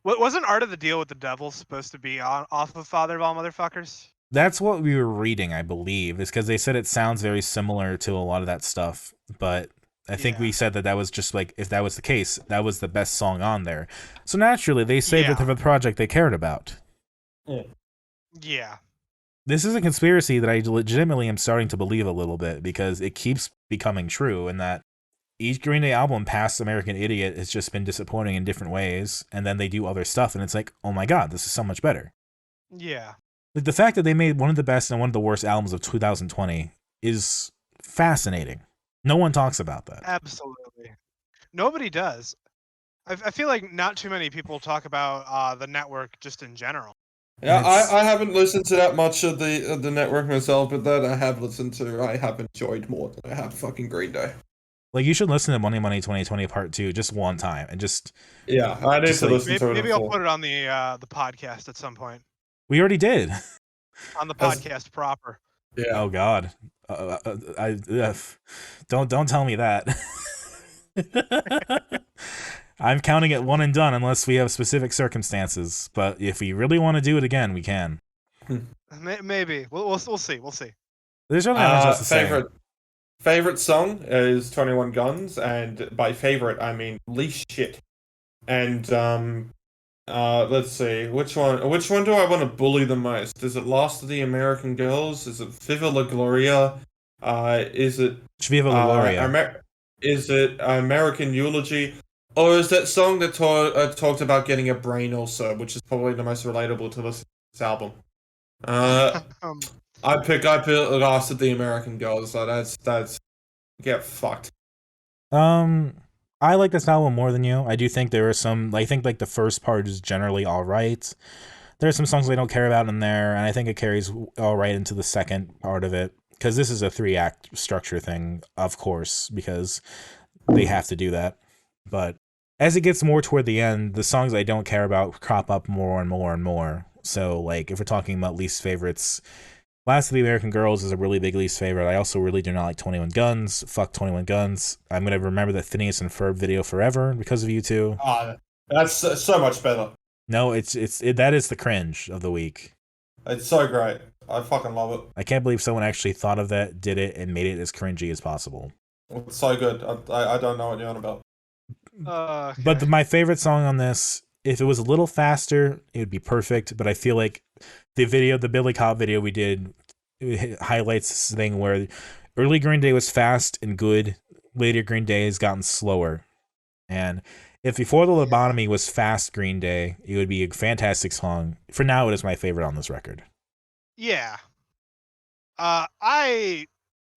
wasn't Art of the Deal with the Devil supposed to be off of Father of All Motherfuckers? That's what we were reading, I believe. Is because they said it sounds very similar to a lot of that stuff, but I think we said that was just like, if that was the case, that was the best song on there. So naturally, they saved it for the project they cared about. Yeah. This is a conspiracy that I legitimately am starting to believe a little bit, because it keeps becoming true, in that each Green Day album past American Idiot has just been disappointing in different ways, and then they do other stuff, and it's like, oh my god, this is so much better. Yeah. Like, the fact that they made one of the best and one of the worst albums of 2020 is fascinating. No one talks about that. Absolutely. Nobody does. I feel like not too many people talk about the network just in general. Yeah, I haven't listened to that much of the network myself, but that I have listened to, I have enjoyed more than I have fucking Green Day. Like, you should listen to Money Money 2020 Part 2 just one time, and just... Yeah, I need to listen to it. Maybe I'll put it on the podcast at some point. We already did. On the podcast proper. Yeah. Oh god. Don't tell me that. I'm counting it one and done unless we have specific circumstances. But if we really want to do it again, we can. Maybe we'll see. We'll see. There's really not much else to say. Favorite song is 21 Guns, and by favorite I mean least shit. And let's see, which one do I want to bully the most? Is it Lost of the American Girls? Is it Viva La Gloria? Is it Viva La Gloria? Is it American Eulogy? Or is that song that talked about getting a brain ulcer, which is probably the most relatable to this album? I pick Lost of the American Girls, so that's get fucked. I like this album more than you. I do think there are some, I think like the first part is generally alright. There are some songs I don't care about in there, and I think it carries alright into the second part of it. Because this is a 3-act structure thing, of course, because they have to do that. But as it gets more toward the end, the songs I don't care about crop up more and more and more. So, like, if we're talking about least favorites, Last of the American Girls is a really big least favorite. I also really do not like 21 Guns. Fuck 21 Guns. I'm going to remember that Phineas and Ferb video forever because of you two. That's so much better. No, that is the cringe of the week. It's so great. I fucking love it. I can't believe someone actually thought of that, did it, and made it as cringy as possible. It's so good. I don't know what you're on about. Okay. But my favorite song on this, if it was a little faster, it would be perfect. But I feel like the Billy Cobb video we did, it highlights this thing where early Green Day was fast and good. Later Green Day has gotten slower. And if Before the Lobotomy was fast Green Day, it would be a fantastic song. For now, it is my favorite on this record. Yeah. I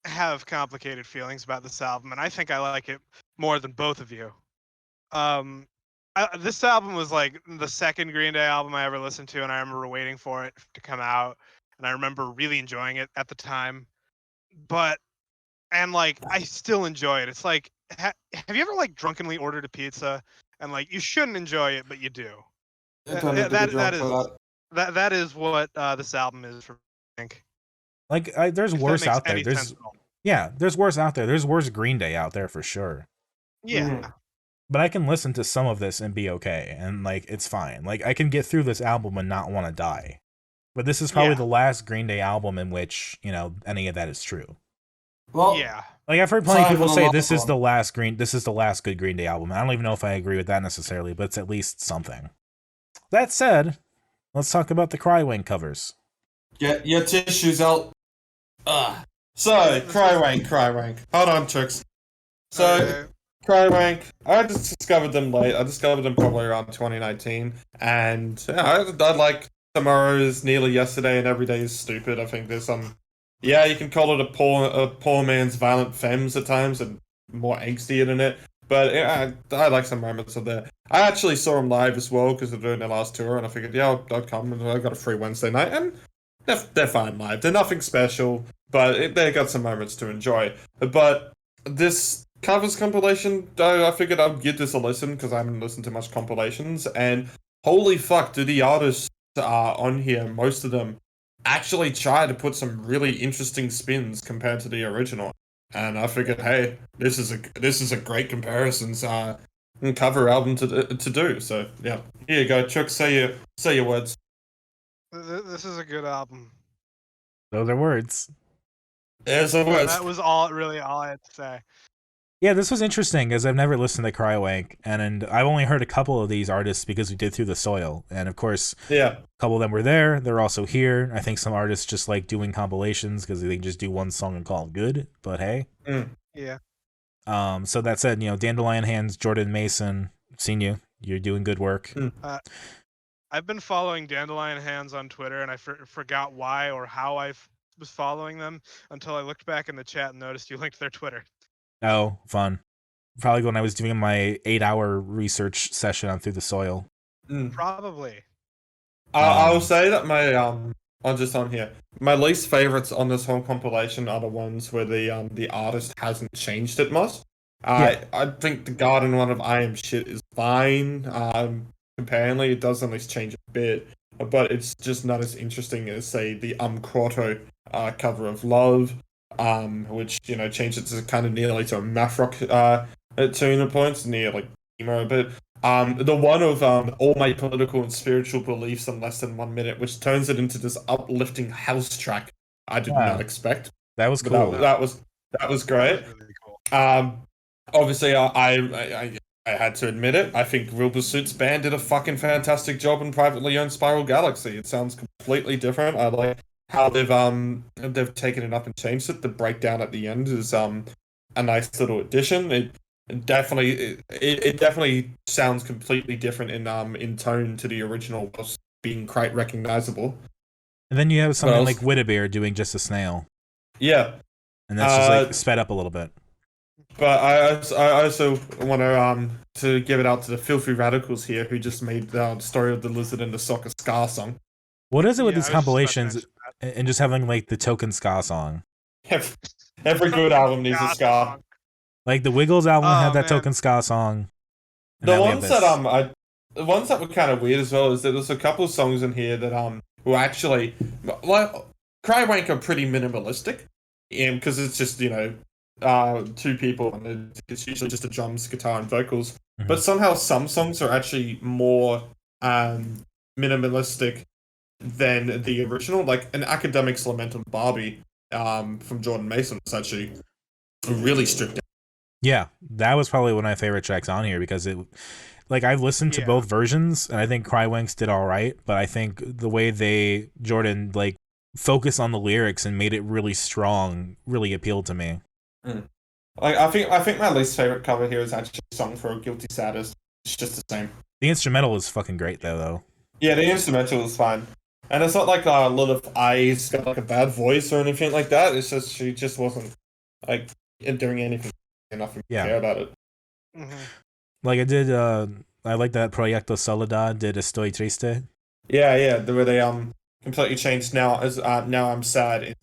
have complicated feelings about this album, and I think I like it more than both of you. This album was like the second Green Day album I ever listened to, and I remember waiting for it to come out, and I remember really enjoying it at the time. And like, I still enjoy it. It's like, have you ever like drunkenly ordered a pizza, and like you shouldn't enjoy it, but you do? That is what this album is for me, I think. Like, there's worse out there. There's worse out there. There's worse Green Day out there for sure. Yeah. But I can listen to some of this and be okay, and like it's fine. Like I can get through this album and not want to die. But this is probably the last Green Day album in which, any of that is true. Well, yeah. Like I've heard plenty of people say this is the last good Green Day album. I don't even know if I agree with that necessarily, but it's at least something. That said, let's talk about the Crywank covers. Get your tissues out. So, Crywank. Hold on, Trix. So, Crywank, I just discovered them late. I discovered them probably around 2019. And I like Tomorrow is Nearly Yesterday and Every Day is Stupid. I think there's some... Yeah, you can call it a poor man's Violent Femmes at times and more angsty in it. But I like some moments of that. I actually saw them live as well because they're doing their last tour. And I figured, I'll come. And I got a free Wednesday night. And they're fine live. They're nothing special. But they got some moments to enjoy. But this covers compilation, I figured I'd give this a listen because I haven't listened to much compilations. And holy fuck, do the artists on here, most of them, actually try to put some really interesting spins compared to the original. And I figured, hey, this is a great comparisons cover album to do. So yeah, here you go, Chuck. Say your words. This is a good album. Those are words. There's the words. That was all I had to say. Yeah, this was interesting because I've never listened to Crywank, and I've only heard a couple of these artists because we did Through the Soil, and of course, a couple of them were there. They're also here. I think some artists just like doing compilations because they can just do one song and call it good. But hey, yeah. So that said, Dandelion Hands, Jordan Mason, seen you. You're doing good work. I've been following Dandelion Hands on Twitter, and I forgot why or how I was following them until I looked back in the chat and noticed you linked their Twitter. Oh, fun. Probably when I was doing my 8-hour research session on Through the Soil. Probably. I'll say that I'm just on here. My least favorites on this whole compilation are the ones where the artist hasn't changed it much. I think the Garden one of I Am Shit is fine. Apparently it does at least change a bit, but it's just not as interesting as, say, the Quarto cover of Love. Which changed it to kind of nearly to a math rock tune at points, near like emo a bit. The one of All My Political and Spiritual Beliefs in Less Than 1 Minute, which turns it into this uplifting house track. I did not expect. That was cool. That was great. That was really cool. Obviously, I had to admit it. I think Wilbur Soot's band did a fucking fantastic job in Privately Owned Spiral Galaxy. It sounds completely different. I like how they've taken it up and changed it. The breakdown at the end is a nice little addition. It definitely sounds completely different in tone to the original, whilst being quite recognizable. And then you have something like Whittebeer doing Just a Snail. Yeah, and that's just like sped up a little bit. But I also want to give it out to the Filthy Radicals here, who just made the Story of the Lizard and the Soccer Ska song. What is it with these compilations and just having like the token ska song? Every good album needs a ska. Like the Wiggles album had that token ska song. The ones that were kind of weird as well is that there's a couple of songs in here that were actually like Crywank are pretty minimalistic, because it's just two people and it's usually just a drums, guitar, and vocals. Mm-hmm. But somehow some songs are actually more minimalistic than the original. Like an Academics Lament on Barbie from Jordan Mason was actually really stripped down. Yeah, that was probably one of my favorite tracks on here because it, like, I've listened to both versions and I think Crywank's did all right, but I think the way Jordan like focused on the lyrics and made it really strong really appealed to me. Like I think my least favorite cover here is actually a song for a Guilty Sadist. It's just the same. The instrumental is fucking great though. Yeah, the instrumental is fine. And it's not like a lot of I's got like a bad voice or anything like that. It's just she just wasn't like doing anything enough to care about it. Like I like that Proyecto Soledad did Estoy Triste. Yeah, the way they completely changed now as now I'm sad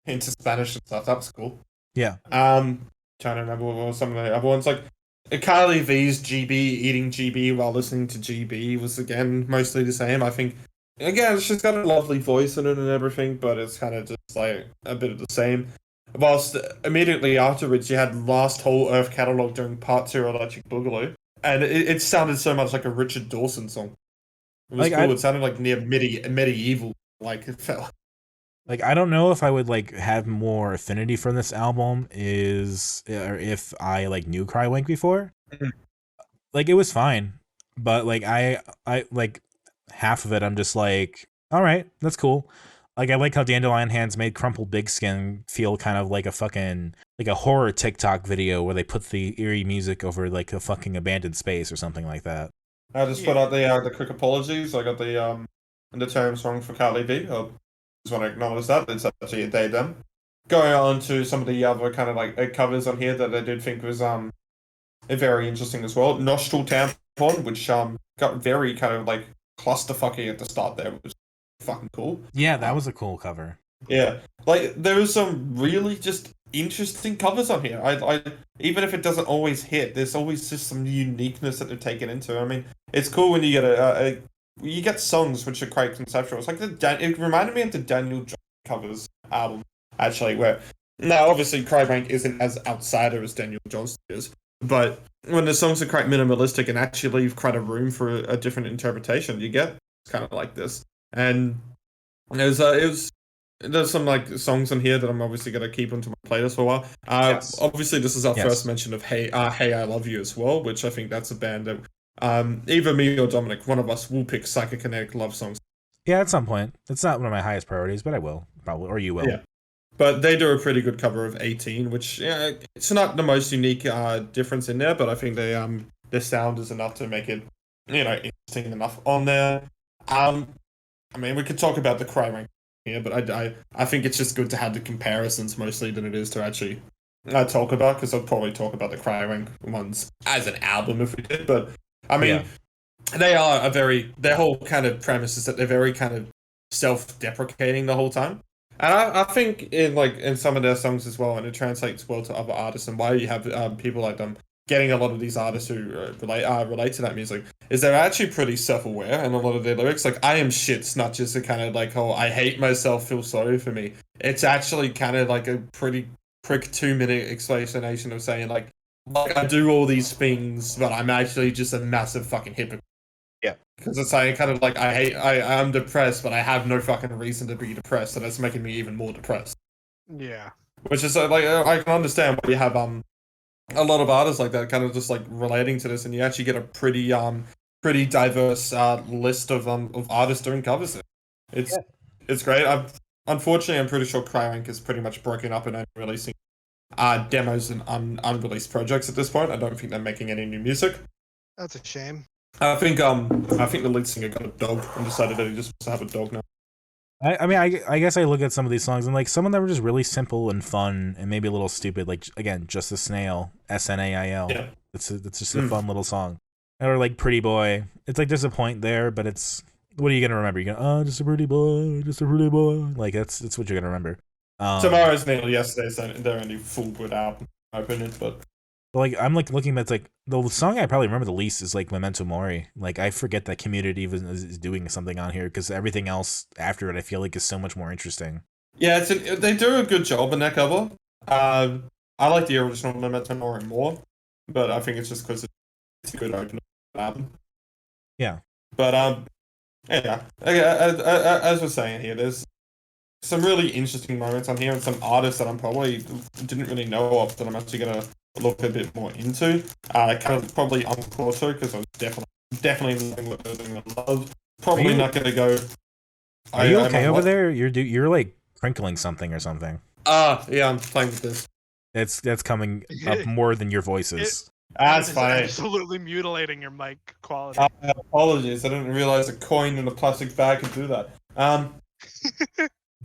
into Spanish and stuff. That was cool. Yeah. Trying to remember what was some of the other ones, like Carly V's GB eating GB while listening to GB was again mostly the same. I think again she's got a lovely voice in it and everything, but it's kind of just like a bit of the same. Whilst immediately afterwards you had Last Whole Earth Catalogue during Part 2 Electric Boogaloo, and it sounded so much like a Richard Dawson song. It was cool. It sounded like near medieval, like it felt. Like, I don't know if I would like have more affinity for this album or if I like knew Crywank before. Like, it was fine, but like I like half of it I'm just like, all right, that's cool. Like, I like how Dandelion Hands made Crumpled Big Skin feel kind of like a fucking like a horror TikTok video where they put the eerie music over like a fucking abandoned space or something like that. I just put out the quick apologies. I got the terms wrong for Carly V. I just want to acknowledge that. It's actually a they, them. Going on to some of the other kind of like covers on here that I did think was very interesting as well. Nostril Tampon, which got very kind of like clusterfucky at the start there. It was fucking cool. Yeah, that was a cool cover. Yeah. Like there was some really just interesting covers on here. I even if it doesn't always hit, there's always just some uniqueness that they're taken into. I mean, it's cool when you get you get songs which are quite conceptual. It's like it reminded me of the Daniel John covers album, actually, where now obviously Crywank isn't as outsider as Daniel Johnston is, but when the songs are quite minimalistic and actually leave quite a room for a different interpretation, you get kind of like this. And there's some like songs on here that I'm obviously gonna keep onto my playlist for a while. Obviously this is our first mention of Hey I Love You as well, which I think that's a band that either me or Dominic, one of us, will pick psychokinetic love songs. Yeah, at some point. It's not one of my highest priorities, but I will probably, or you will. Yeah, but they do a pretty good cover of 18, which it's not the most unique difference in there, but I think their sound is enough to make it interesting enough on there. I mean, we could talk about the Crywank here, but I think it's just good to have the comparisons mostly than it is to actually talk about, because I'd probably talk about the Crywank ones as an album if we did, but I mean, they are their whole kind of premise is that they're very kind of self-deprecating the whole time. And I think in some of their songs as well, and it translates well to other artists, and why you have people like them getting a lot of these artists who relate to that music, is they're actually pretty self-aware in a lot of their lyrics. Like, I am shit's not just a kind of like, oh, I hate myself, feel sorry for me. It's actually kind of like a pretty quick 2-minute explanation of saying like I do all these things, but I'm actually just a massive fucking hypocrite. Yeah. Because it's like kind of like I'm depressed, but I have no fucking reason to be depressed, so that's making me even more depressed. Yeah. Which is like I can understand why you have a lot of artists like that kind of just like relating to this, and you actually get a pretty diverse list of artists doing covers. It's great. Unfortunately, I'm pretty sure Crywank is pretty much broken up and only releasing demos and unreleased projects at this point. I don't think they're making any new music. That's a shame. I think the lead singer got a dog and decided that he just wants to have a dog now. I mean, I guess I look at some of these songs and like some of them are just really simple and fun and maybe a little stupid. Like, again, Just a Snail, SNAIL. Yeah. It's just a fun little song. Or like Pretty Boy. It's like there's a point there, but it's, what are you gonna remember? You're gonna, just a pretty boy, just a pretty boy. Like that's what you're gonna remember. Tomorrow's Nail, Yesterday's they're only full good album, in my opinion, but like I'm like looking at like the song I probably remember the least is like Memento Mori. Like I forget that Community is doing something on here because everything else after it I feel like is so much more interesting. Yeah, they do a good job in that cover. I like the original Memento Mori more, but I think it's just because it's a good opening album. Yeah. But yeah. As we're saying here, there's some really interesting moments on here and some artists that I'm probably didn't really know of that I'm actually gonna look a bit more into. Kind of probably Encore because I was definitely loving what they're doing. I love. Probably not gonna go. Are you okay over there? You're like crinkling something or something. Yeah, I'm playing with this. That's coming up more than your voices. That's fine. Absolutely mutilating your mic quality. Apologies, I didn't realize a coin in a plastic bag could do that.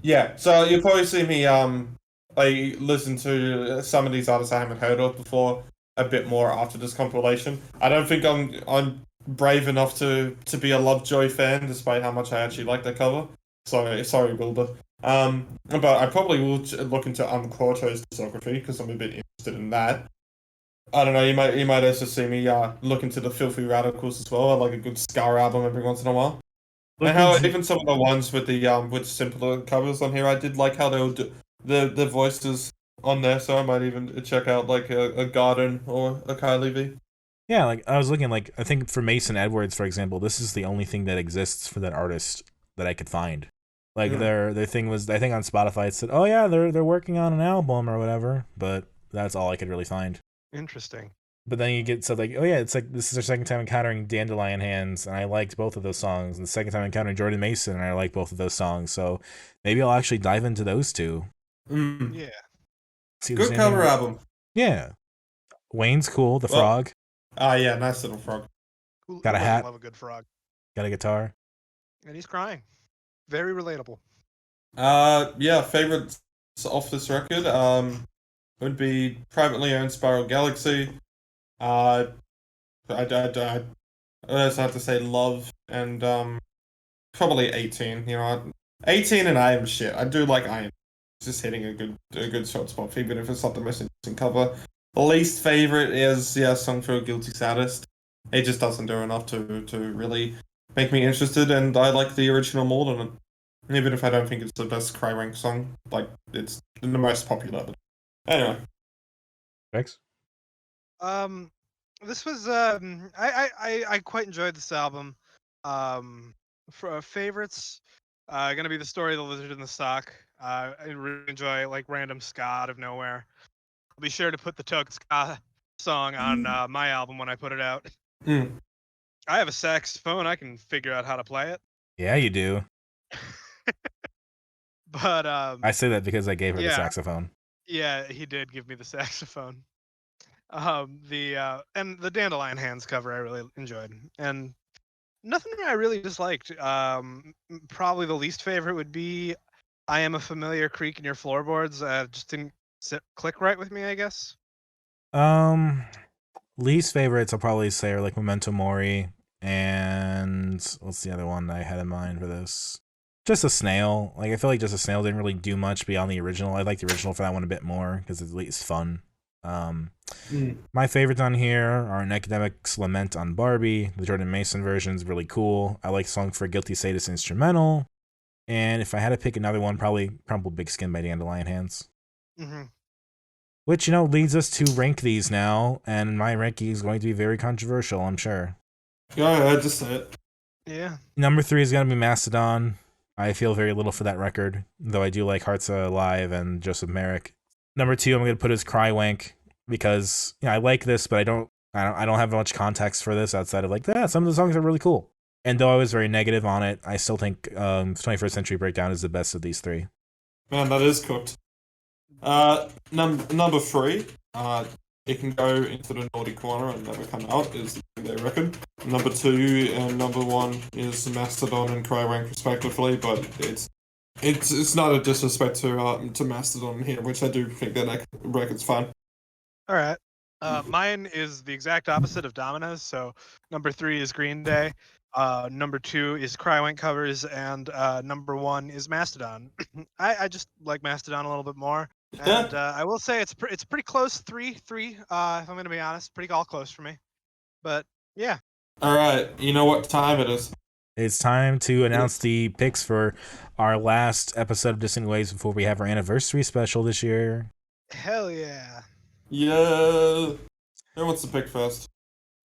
Yeah, so you'll probably see me I listen to some of these artists I haven't heard of before a bit more after this compilation. I don't think I'm brave enough to be a Lovejoy fan, despite how much I actually like that cover. Sorry, Wilbur. But I probably will look into Quarto's discography because I'm a bit interested in that. I don't know. You might also see me look into the Filthy Radicals as well. I like a good Scar album every once in a while. And how even some of the ones with the with simpler covers on here, I did like how they would do the voices on there. So I might even check out like a Garden or a Kylie V. Yeah, like I was looking, like I think for Mason Edwards, for example, this is the only thing that exists for that artist that I could find. Like their thing was, I think on Spotify it said, oh yeah, they're working on an album or whatever, but that's all I could really find. Interesting. But then you get so like, oh yeah, it's like this is our second time encountering Dandelion Hands, and I liked both of those songs. And the second time encountering Jordan Mason, and I liked both of those songs. So maybe I'll actually dive into those two. Yeah. Good cover album. Yeah. Wayne's cool. The frog. Yeah, nice little frog. Got a hat. Love a good frog. Got a guitar. And he's crying. Very relatable. Yeah, favorites off this record would be Privately Owned Spiral Galaxy. I also have to say Love and probably 18. You know, 18 and I Am Shit. I do like I Am. It's just hitting a good short spot, even if it's not the most interesting cover. The least favorite is Song for a Guilty Sadist. It just doesn't do enough to really make me interested, and I like the original more than it. Even if I don't think it's the best Crywank song, like it's the most popular. But anyway. Trix? This was I quite enjoyed this album. For favorites, gonna be The Story of the Lizard in the Sock. I really enjoy like random ska out of nowhere. I'll be sure to put the Token Ska song on my album when I put it out. I have a saxophone. I can figure out how to play it. Yeah, you do. But I say that because I gave her the saxophone. Yeah, he did give me the saxophone. And the Dandelion Hands cover I really enjoyed, and nothing I really disliked. Probably the least favorite would be I Am a Familiar Creak in Your Floorboards. Just didn't click right with me, I guess. Least favorites I'll probably say are like Memento Mori, and what's the other one I had in mind for this? Just a Snail. Like I feel like Just a Snail didn't really do much beyond the original. I like the original for that one a bit more because it's at least fun. My favorites on here are An Academic's Lament on Barbie. The Jordan Mason version is really cool. I like Song for a Guilty Sadist instrumental. And if I had to pick another one, probably Big Skin by Dandelion Hands. Which, leads us to rank these now. And my ranking is going to be very controversial, I'm sure. Yeah, just say it. Yeah. Number 3 is going to be Mastodon. I feel very little for that record, though I do like Hearts Alive and Joseph Merrick. Number 2, I'm going to put as Crywank because I like this, but I don't have much context for this outside of like that. Some of the songs are really cool. And though I was very negative on it, I still think 21st Century Breakdown is the best of these 3. Man, that is cooked. Number 3, it can go into the naughty corner and never come out, is their record. Number 2 and number 1 is Mastodon and Crywank respectively, but it's not a disrespect to Mastodon here, which I do think that record's fine. All right. Mine is the exact opposite of Domino's. So number 3 is Green Day. Number 2 is Crywank covers, and number 1 is Mastodon. I just like Mastodon a little bit more, and I will say it's pretty close. 3-3. If I'm gonna be honest, pretty all close for me. But yeah. All right. You know what time it is? It's time to announce the picks for our last episode of Dissonant Waves before we have our anniversary special this year. Hell yeah. Yeah. Who wants to pick first?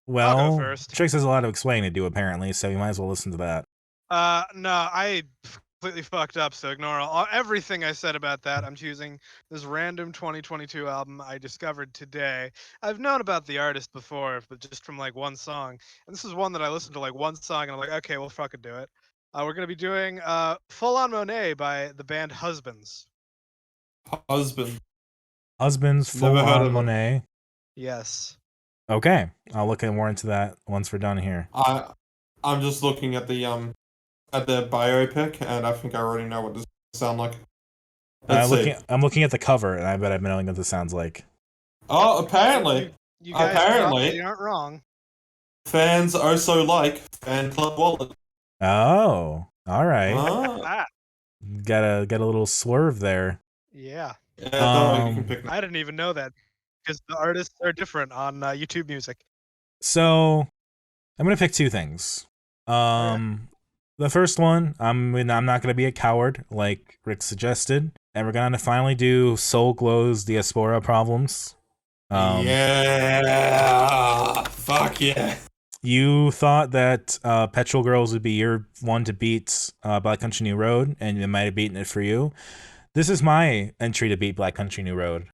I'll go Well, first. Trix has a lot of explaining to do apparently, so you might as well listen to that. No, I completely fucked up, so ignore everything I said about that. I'm choosing this random 2022 album I discovered today. I've known about the artist before, but just from like one song. And this is one that I listened to like one song, and I'm like, okay, we'll fucking do it. We're gonna be doing "Full On Monet" by the band Husbands. Husband. Husbands Full Never heard On of them. Monet. Yes. Okay, I'll look more into that once we're done here. I'm just looking at the biopic, and I think I already know what this sound like. Let's see. I'm looking at the cover, and I bet I've been knowing what this sounds like. Oh, apparently, You guys probably aren't wrong. fans also like Fan Club Wallet. Oh, all right. Ah, Got a little swerve there. yeah. Yeah, don't worry, you can pick me. I didn't even know that because the artists are different on YouTube Music. So I'm gonna pick two things. The first one, I'm not gonna be a coward like Rick suggested, and we're gonna finally do Soul Glow's Diaspora Problems. Yeah, fuck yeah. You thought that Petrol Girls would be your one to beat Black Country New Road, and it might have beaten it for you. This is my entry to beat Black Country New Road.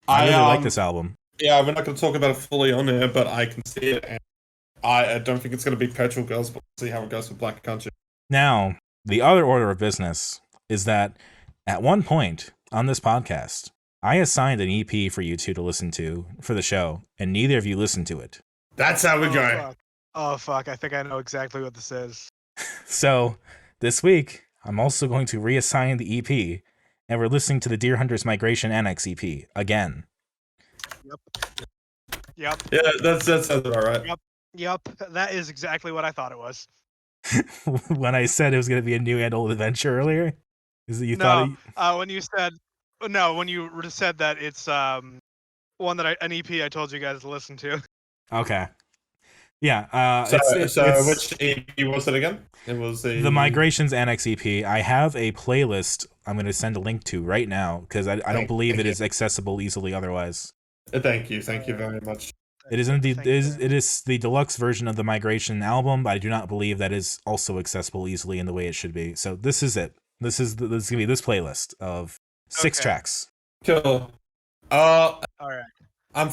I really like this album. Yeah, we're not going to talk about it fully on here, but I can see it, and I don't think it's going to be Petrol Girls, but we'll see how it goes with Black Country. Now, the other order of business is that at one point on this podcast, I assigned an EP for you two to listen to for the show, and neither of you listened to it. That's how we go. Fuck. Oh, fuck. I think I know exactly what this is. So, this week, I'm also going to reassign the EP, and we're listening to the Deer Hunter's Migration Annex EP again. Yep. Yeah, that sounds about right. Yep. That is exactly what I thought it was. When I said it was going to be a new and old adventure earlier, is that you thought it? When you said that it's one that an EP I told you guys to listen to. Okay. Yeah. So which EP was it again? It was the Migrations Annex EP. I have a playlist I'm going to send a link to right now because I don't believe it is accessible easily otherwise. Thank you very much. It is indeed it is the deluxe version of the Migration album, but I do not believe that is also accessible easily in the way it should be. So this is it. This is going to be this playlist of 6 tracks. Cool. All right. I'm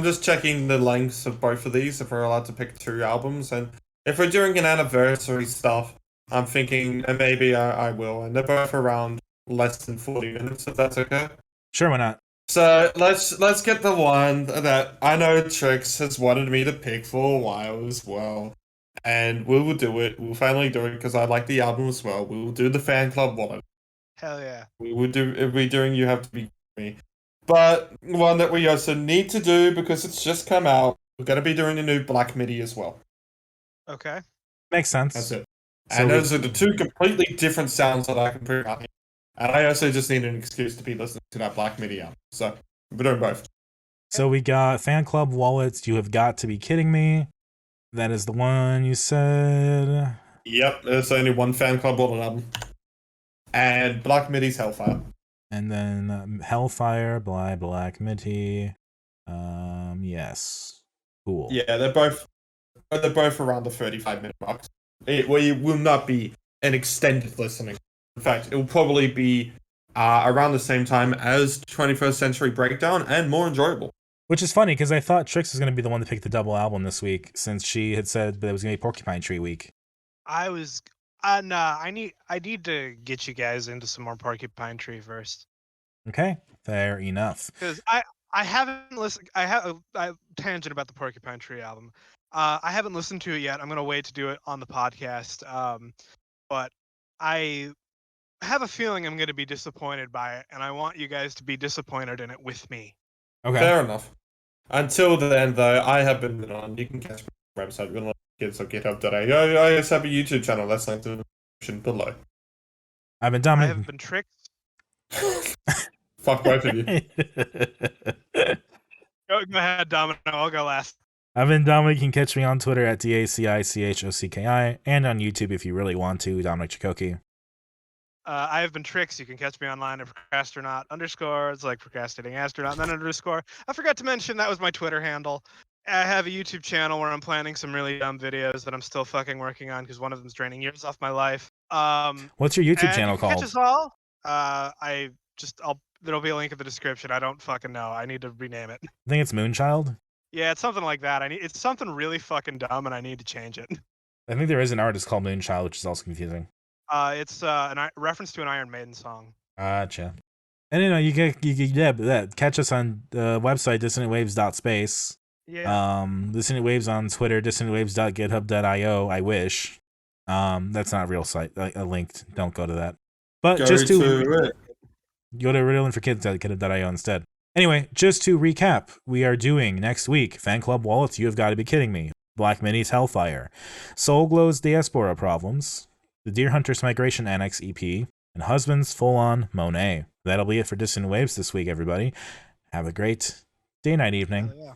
just checking the lengths of both of these if we're allowed to pick 2 albums, and if we're doing an anniversary stuff, I'm thinking maybe I will, and they're both around less than 40 minutes, if that's okay. Sure, why not? So let's get the one that I know Trix has wanted me to pick for a while as well, and we will do it. We'll finally do it because I like the album as well. We will do the Fan Club Wallet. Hell yeah. We will do. If we're doing You Have to Be Me. But one that we also need to do because it's just come out, we're going to be doing a new Black MIDI as well. Okay. Makes sense. That's it. So and those are the 2 completely different sounds that I can put out here. And I also just need an excuse to be listening to that Black MIDI album. So we're doing both. So we got Fan Club Wallets, You Have Got to Be Kidding Me. That is the one you said. Yep, there's only one Fan Club Wallet album. And Black MIDI's Hellfire. And then Hellfire by Black MIDI. Yes. Cool. Yeah, they're both around the 35-minute mark. It will not be an extended listening. In fact, it will probably be around the same time as 21st Century Breakdown and more enjoyable. Which is funny because I thought Trix was going to be the one to pick the double album this week since she had said that it was going to be Porcupine Tree week. I was I need to get you guys into some more Porcupine Tree first. Okay, fair enough. Because I haven't listened. I have a tangent about the Porcupine Tree album. I haven't listened to it yet. I'm gonna wait to do it on the podcast. But I have a feeling I'm gonna be disappointed by it, and I want you guys to be disappointed in it with me. Okay. Fair enough. Until then, though, I have been on. You can catch my website, kids on GitHub.io. I also have a YouTube channel that's linked in the description below. I've been Dominic. I have been Trix. Fuck both of you. Go ahead, Domino. I'll go last. I've been Dominic. You can catch me on Twitter at DACICHOCKI and on YouTube if you really want to, Dominic Chikoki. I have been Trix. You can catch me online at procrastronaut_. It's like procrastinating astronaut, and then underscore. I forgot to mention that was my Twitter handle. I have a YouTube channel where I'm planning some really dumb videos that I'm still fucking working on because one of them's draining years off my life. What's your YouTube And channel you can catch called? us all. There'll be a link in the description. I don't fucking know. I need to rename it. I think it's Moonchild. Yeah, it's something like that. It's something really fucking dumb, and I need to change it. I think there is an artist called Moonchild, which is also confusing. It's a reference to an Iron Maiden song. Gotcha. And catch us on the website dissonantwaves.space. Yeah. Dissonant Waves on Twitter, dissonantwaves.github.io. I wish. That's not a real site. A linked. Don't go to that. But Go just to to it. go to riddleandforkids.github.io instead. Anyway, just to recap, we are doing next week Fan Club Wallets, You Have Got to Be Kidding Me, Black Mini's Hellfire, Soul Glow's Diaspora Problems, the Deer Hunter's Migration Annex EP, and Husband's Full On Monet. That'll be it for Dissonant Waves this week, everybody. Have a great day, night, evening. Yeah.